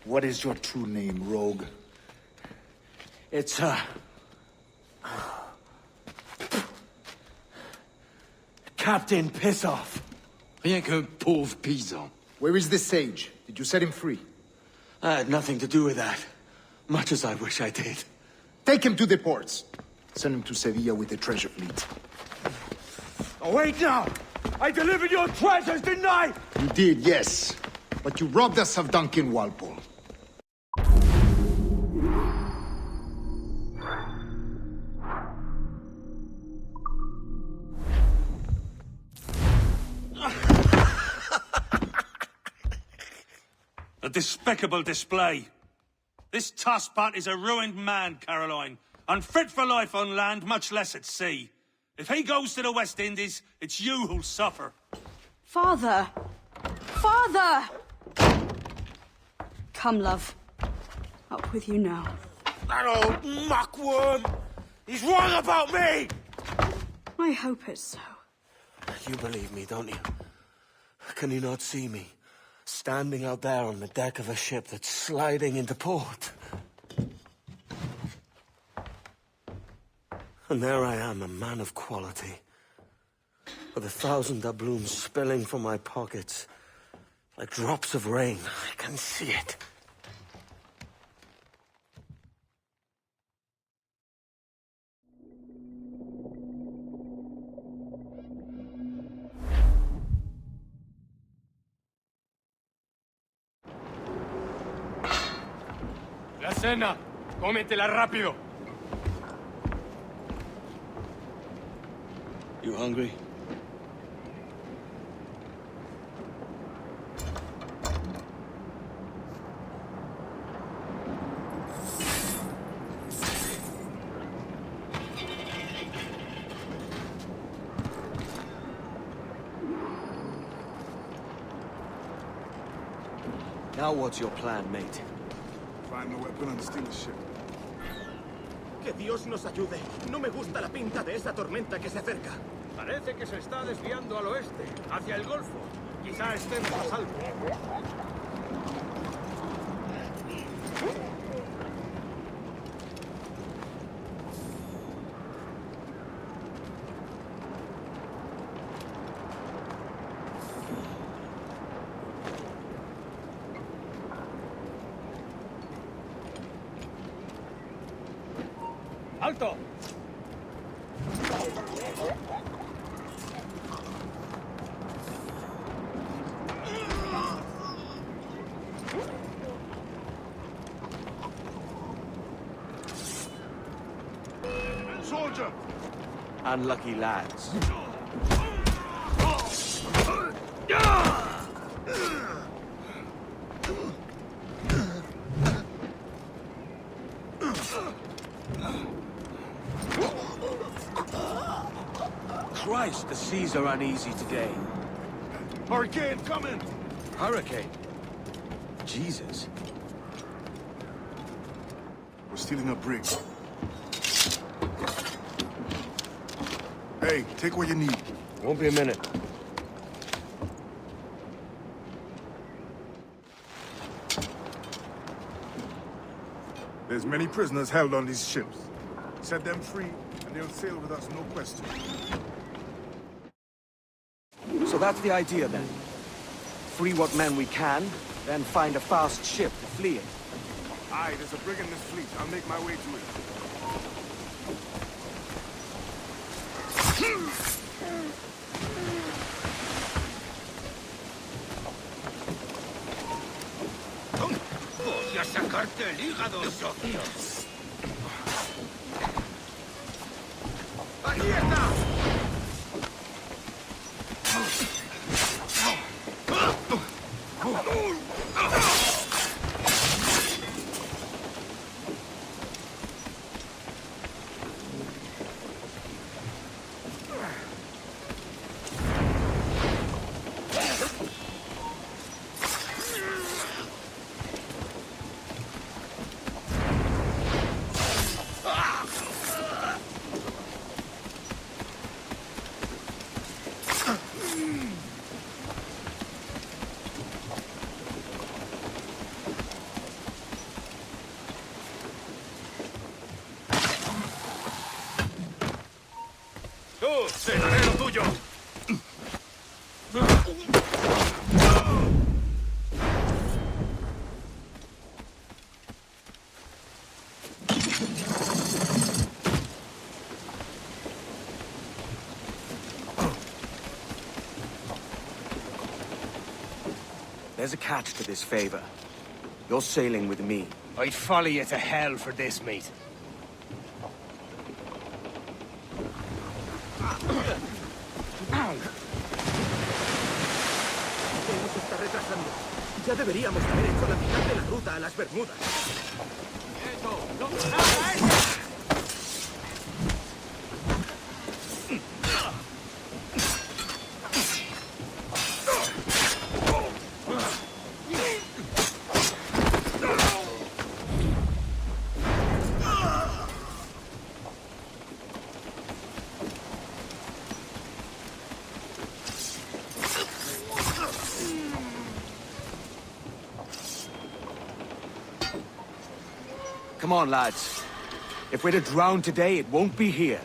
What is your true name, rogue? It's, Captain Pissoff. Rien qu'un pauvre paysan. Where is the sage? Did you set him free? I had nothing to do with that. Much as I wish I did. Take him to the ports. Send him to Sevilla with the treasure fleet. Oh, wait now! I delivered your treasures, didn't I? You did, yes. But you robbed us of Duncan Walpole. A despicable display. This tosspot is a ruined man, Caroline. Unfit for life on land, much less at sea. If he goes to the West Indies, it's you who'll suffer. Father! Father! Come, love. Up with you now. That old muckworm! He's wrong about me! I hope it's so. You believe me, don't you? Can you not see me? Standing out there on the deck of a ship that's sliding into port. And there I am, a man of quality. With 1,000 doubloons spilling from my pockets. Like drops of rain. I can see it. La cena. Cómetela rápido. You hungry? Now what's your plan, mate? Find the weapon and steal the ship. Que Dios nos ayude. No me gusta la pinta de esa tormenta que se acerca. Parece que se está desviando al oeste, hacia el Golfo. Quizá estemos a salvo. ¡Alto! Soldier! Unlucky lads. Christ, the seas are uneasy today. Hurricane coming! Hurricane? Jesus. We're stealing a brig. Hey, take what you need. Won't be a minute. There's many prisoners held on these ships. Set them free, and they'll sail with us, no question. So that's the idea then. Free what men we can, then find a fast ship to flee in. Aye, there's a brig in this fleet. I'll make my way to it. ¡Voy a sacarte el hígado, socio! ¡Aquí está! ¡Tú, se haré lo tuyo! There's a catch to this favor. You're sailing with me. I'd follow you to hell for this, mate. Se está retrasando. Ya deberíamos haber hecho la mitad de la ruta a las Bermudas. Come on, lads. If we're to drown today, it won't be here.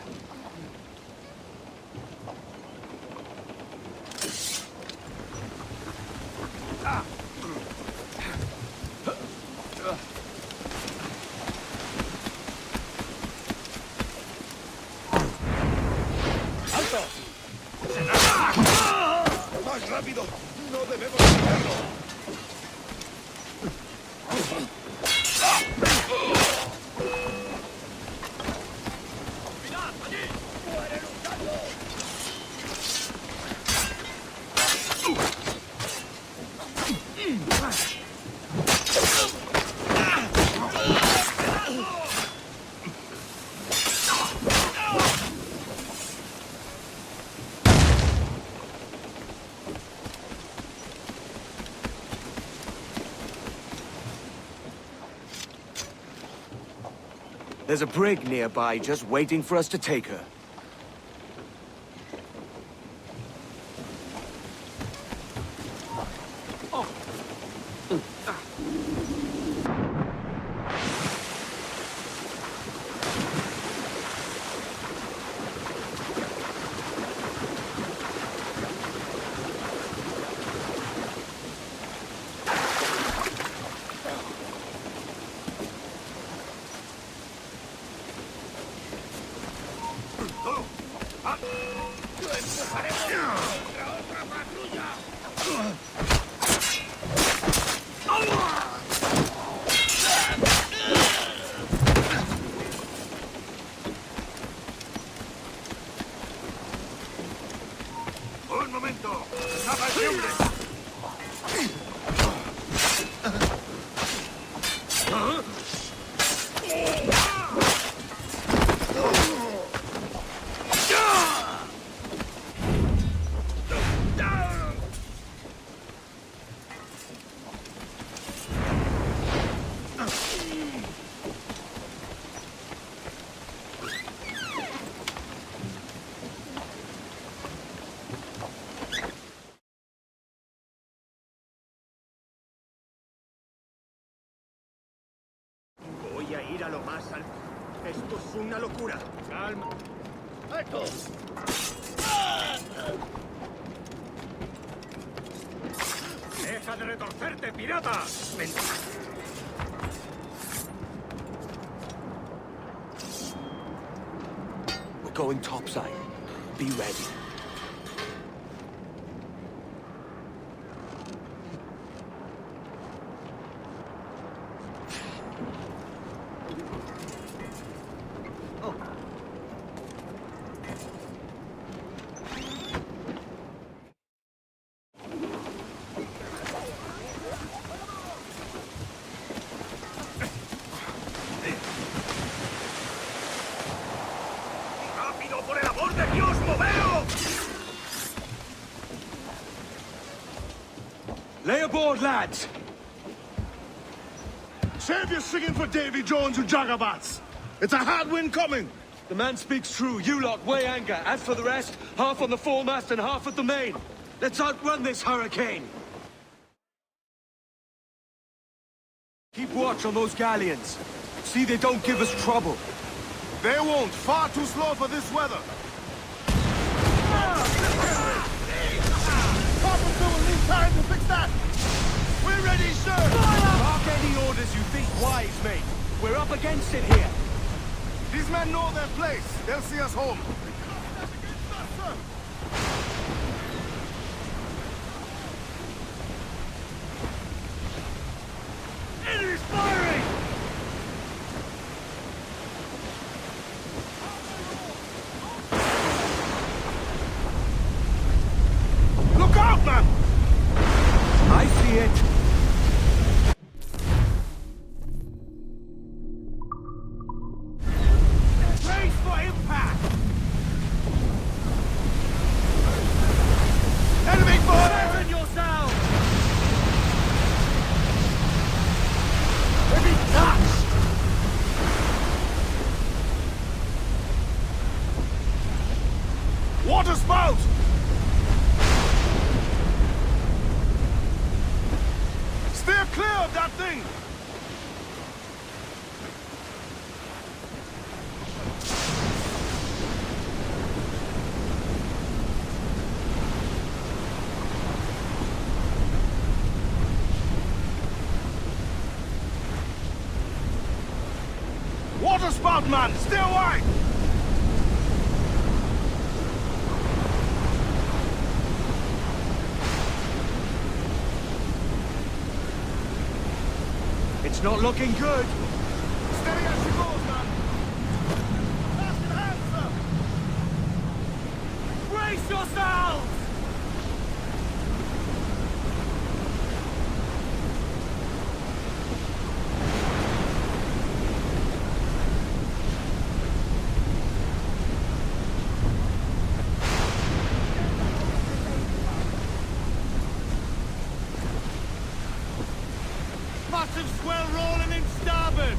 ¡Más rápido! ¡No debemos hacerlo! There's a brig nearby just waiting for us to take her. Voy a ir a lo más alto. Esto es una locura. Calma. ¡Alto! ¡Deja de retorcerte, pirata! Ven. We're going topside. Be ready. ¡Rápido, por el amor de Dios, moveos! Lay aboard, lads! Save your singing for Davy Jones, you jagabats! It's a hard wind coming! The man speaks true. You lot weigh anchor. As for the rest, half on the foremast and half at the main. Let's outrun this hurricane! Keep watch on those galleons. See they don't give us trouble. They won't. Far too slow for this weather. Carpenter will need time to fix that. We're ready, sir. Mark any orders you think wise, mate. We're up against it here. These men know their place. They'll see us home. Enemy's firing! Look out, man! I see it. Brace for impact! Enemy fire! Seven yourselves! Heavy touch! Water spout! Steer clear of that thing! Water spout, man! Stay away! It's not looking good. Steady as she goes, man! Fast in hand, sir! Brace yourselves! Massive swell rolling in starboard!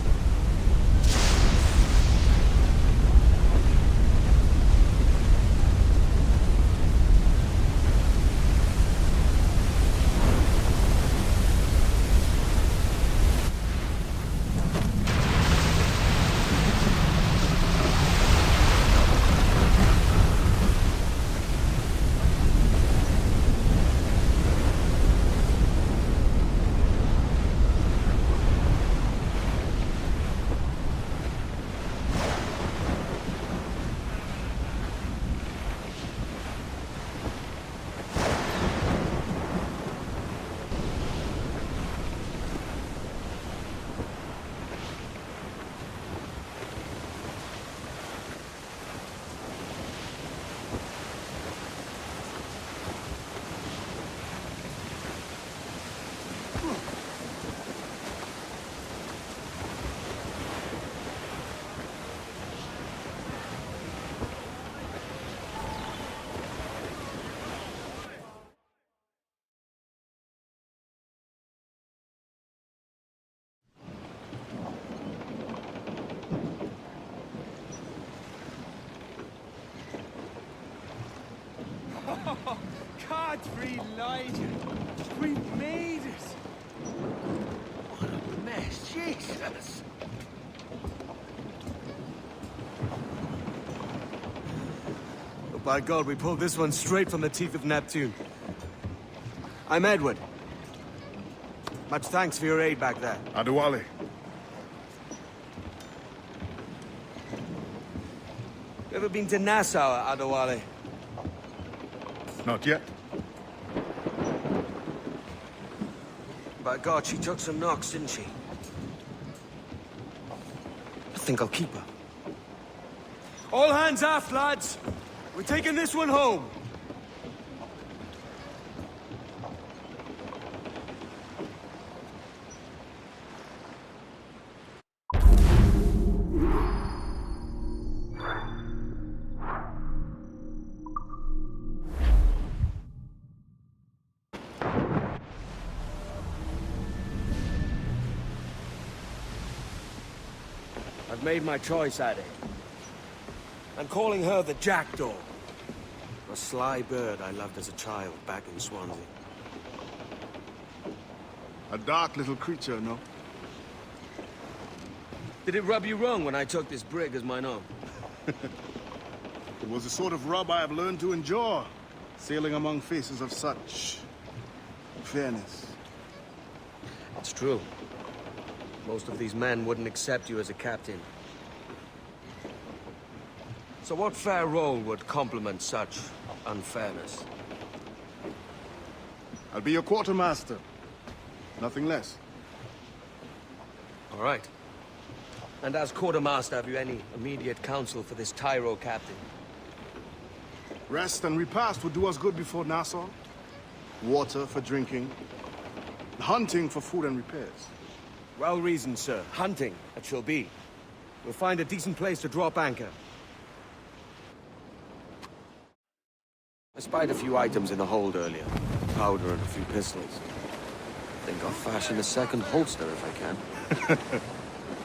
We lied. We made it. What a mess, Jesus! Oh, by God, we pulled this one straight from the teeth of Neptune. I'm Edward. Much thanks for your aid back there. Adewale. You ever been to Nassau, Adewale? Not yet. By God, she took some knocks, didn't she? I think I'll keep her. All hands aft, lads! We're taking this one home! I've made my choice, Addy. I'm calling her the Jackdaw. A sly bird I loved as a child back in Swansea. A dark little creature, no? Did it rub you wrong when I took this brig as mine own? It was the sort of rub I have learned to endure, sailing among faces of such fairness. It's true. Most of these men wouldn't accept you as a captain. So what fair role would complement such unfairness? I'll be your quartermaster. Nothing less. All right. And as quartermaster, have you any immediate counsel for this Tyro captain? Rest and repast would do us good before Nassau. Water for drinking. Hunting for food and repairs. Well reasoned, sir. Hunting, it shall be. We'll find a decent place to drop anchor. I spied a few items in the hold earlier. Powder and a few pistols. Think I'll fashion a second holster if I can.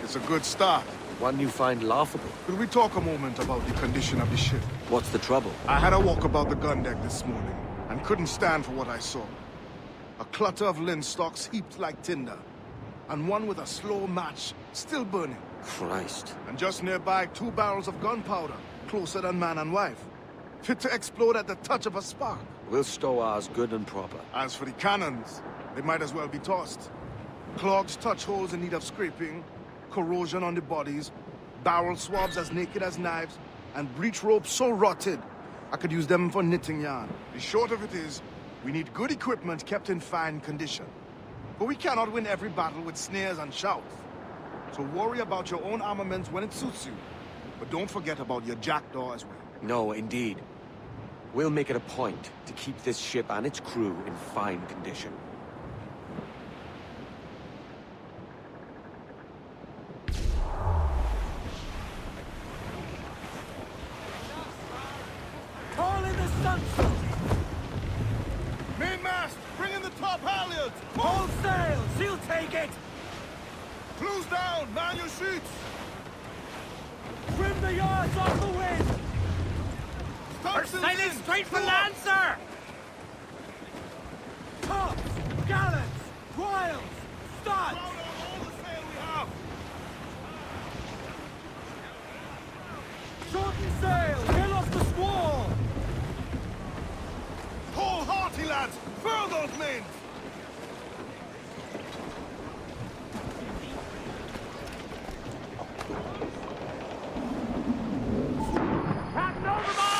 It's a good start. One you find laughable. Could we talk a moment about the condition of the ship? What's the trouble? I had a walk about the gun deck this morning, and couldn't stand for what I saw. A clutter of linstocks heaped like tinder, and one with a slow match still burning. Christ. And just nearby, 2 barrels of gunpowder, closer than man and wife. Fit to explode at the touch of a spark. We'll stow ours good and proper. As for the cannons, they might as well be tossed. Clogged touch holes in need of scraping, corrosion on the bodies, barrel swabs as naked as knives, and breech ropes so rotted, I could use them for knitting yarn. The short of it is, we need good equipment kept in fine condition. But we cannot win every battle with snares and shouts. So worry about your own armaments when it suits you. But don't forget about your Jackdaw as well. No, indeed. We'll make it a point to keep this ship and its crew in fine condition. Call in the sunset! Mainmast, bring in the top halyards! Hold sail! She'll take it! Close down, man your sheets! Trim the yards off the wind! We're sailing straight for land, sir! Tops! Gallants! Royals! Studs! Shorten sail! Kill off the squall! Hold hearty, lads! Furl those men! Captain overboard!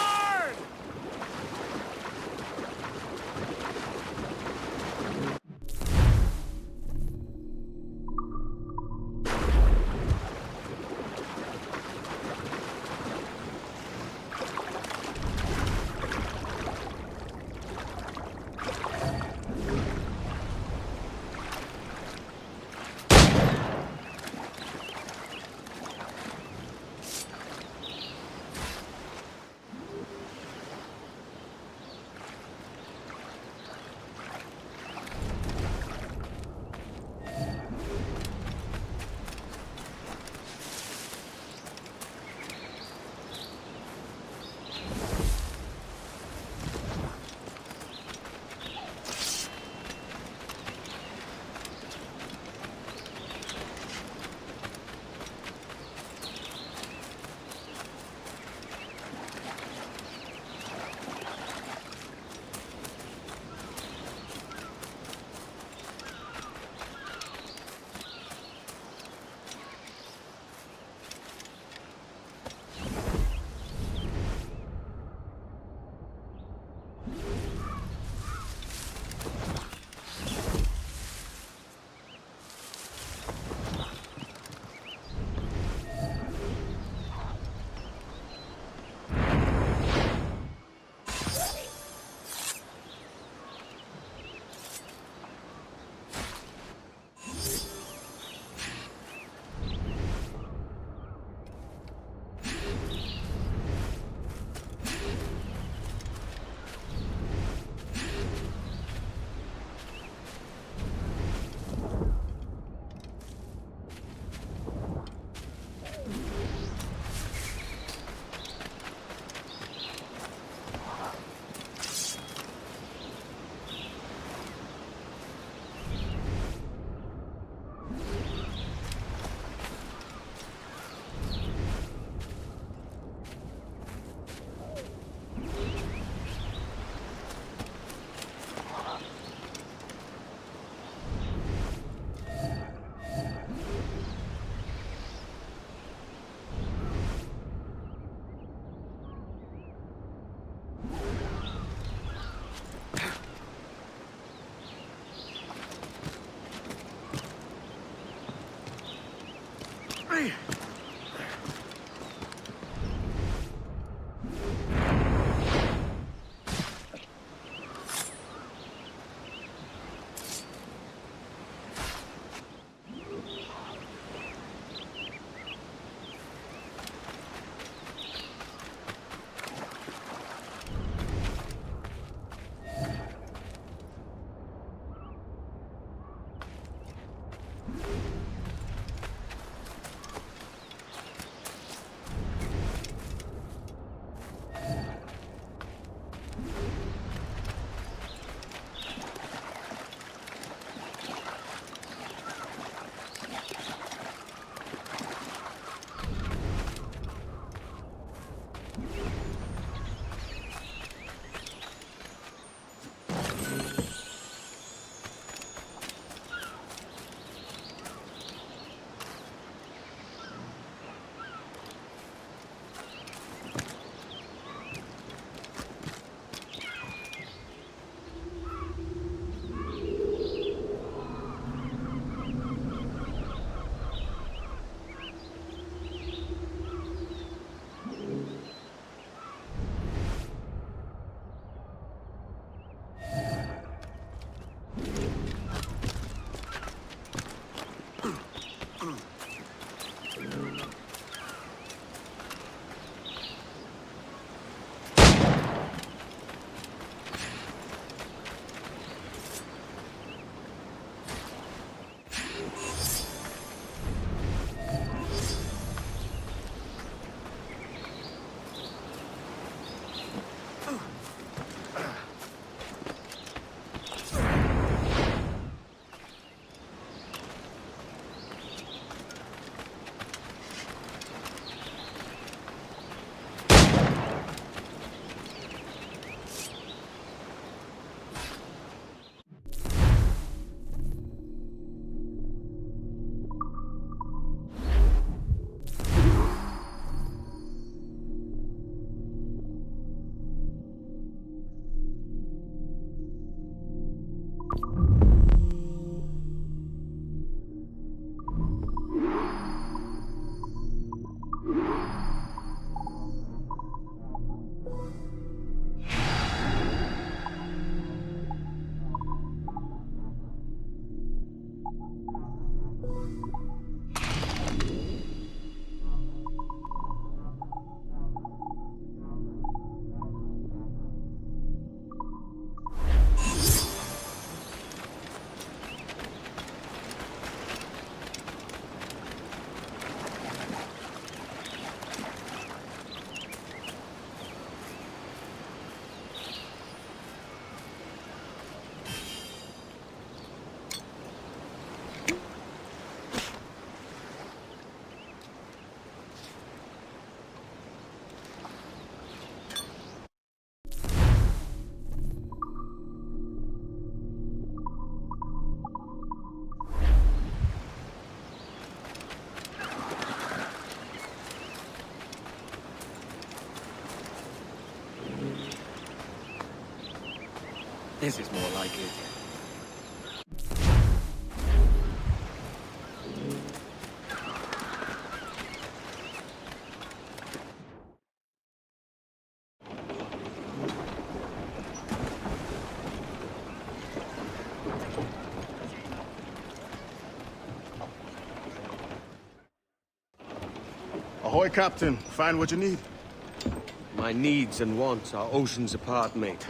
Aye! This is more like it. Ahoy, Captain. Find what you need. My needs and wants are oceans apart, mate.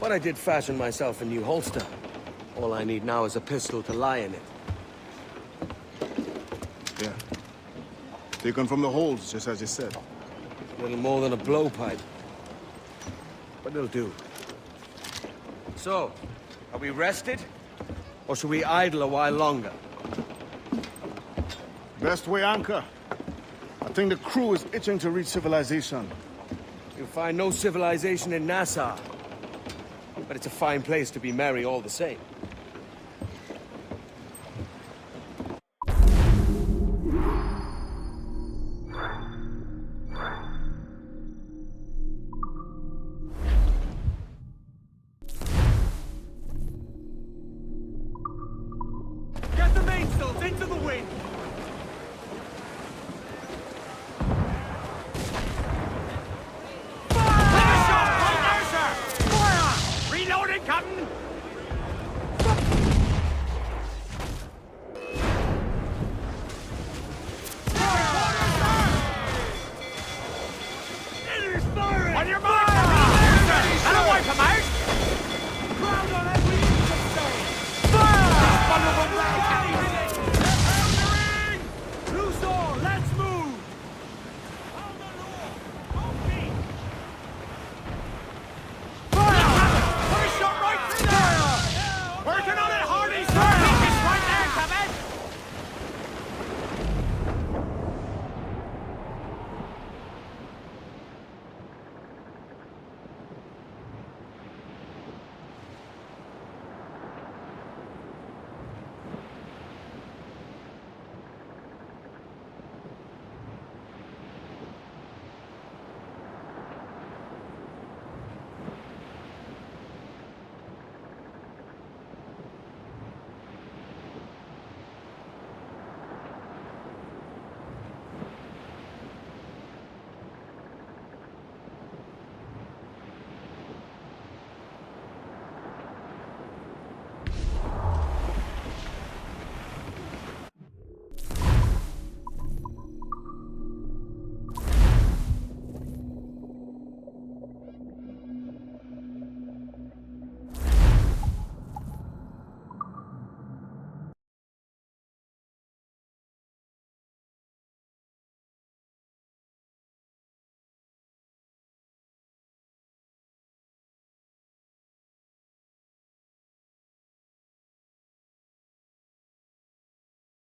But I did fashion myself a new holster. All I need now is a pistol to lie in it. Yeah. Taken from the holds, just as you said. Little more than a blowpipe. But it'll do. So, are we rested? Or should we idle a while longer? Best way anchor. I think the crew is itching to reach civilization. You'll find no civilization in Nassau. But it's a fine place to be merry all the same.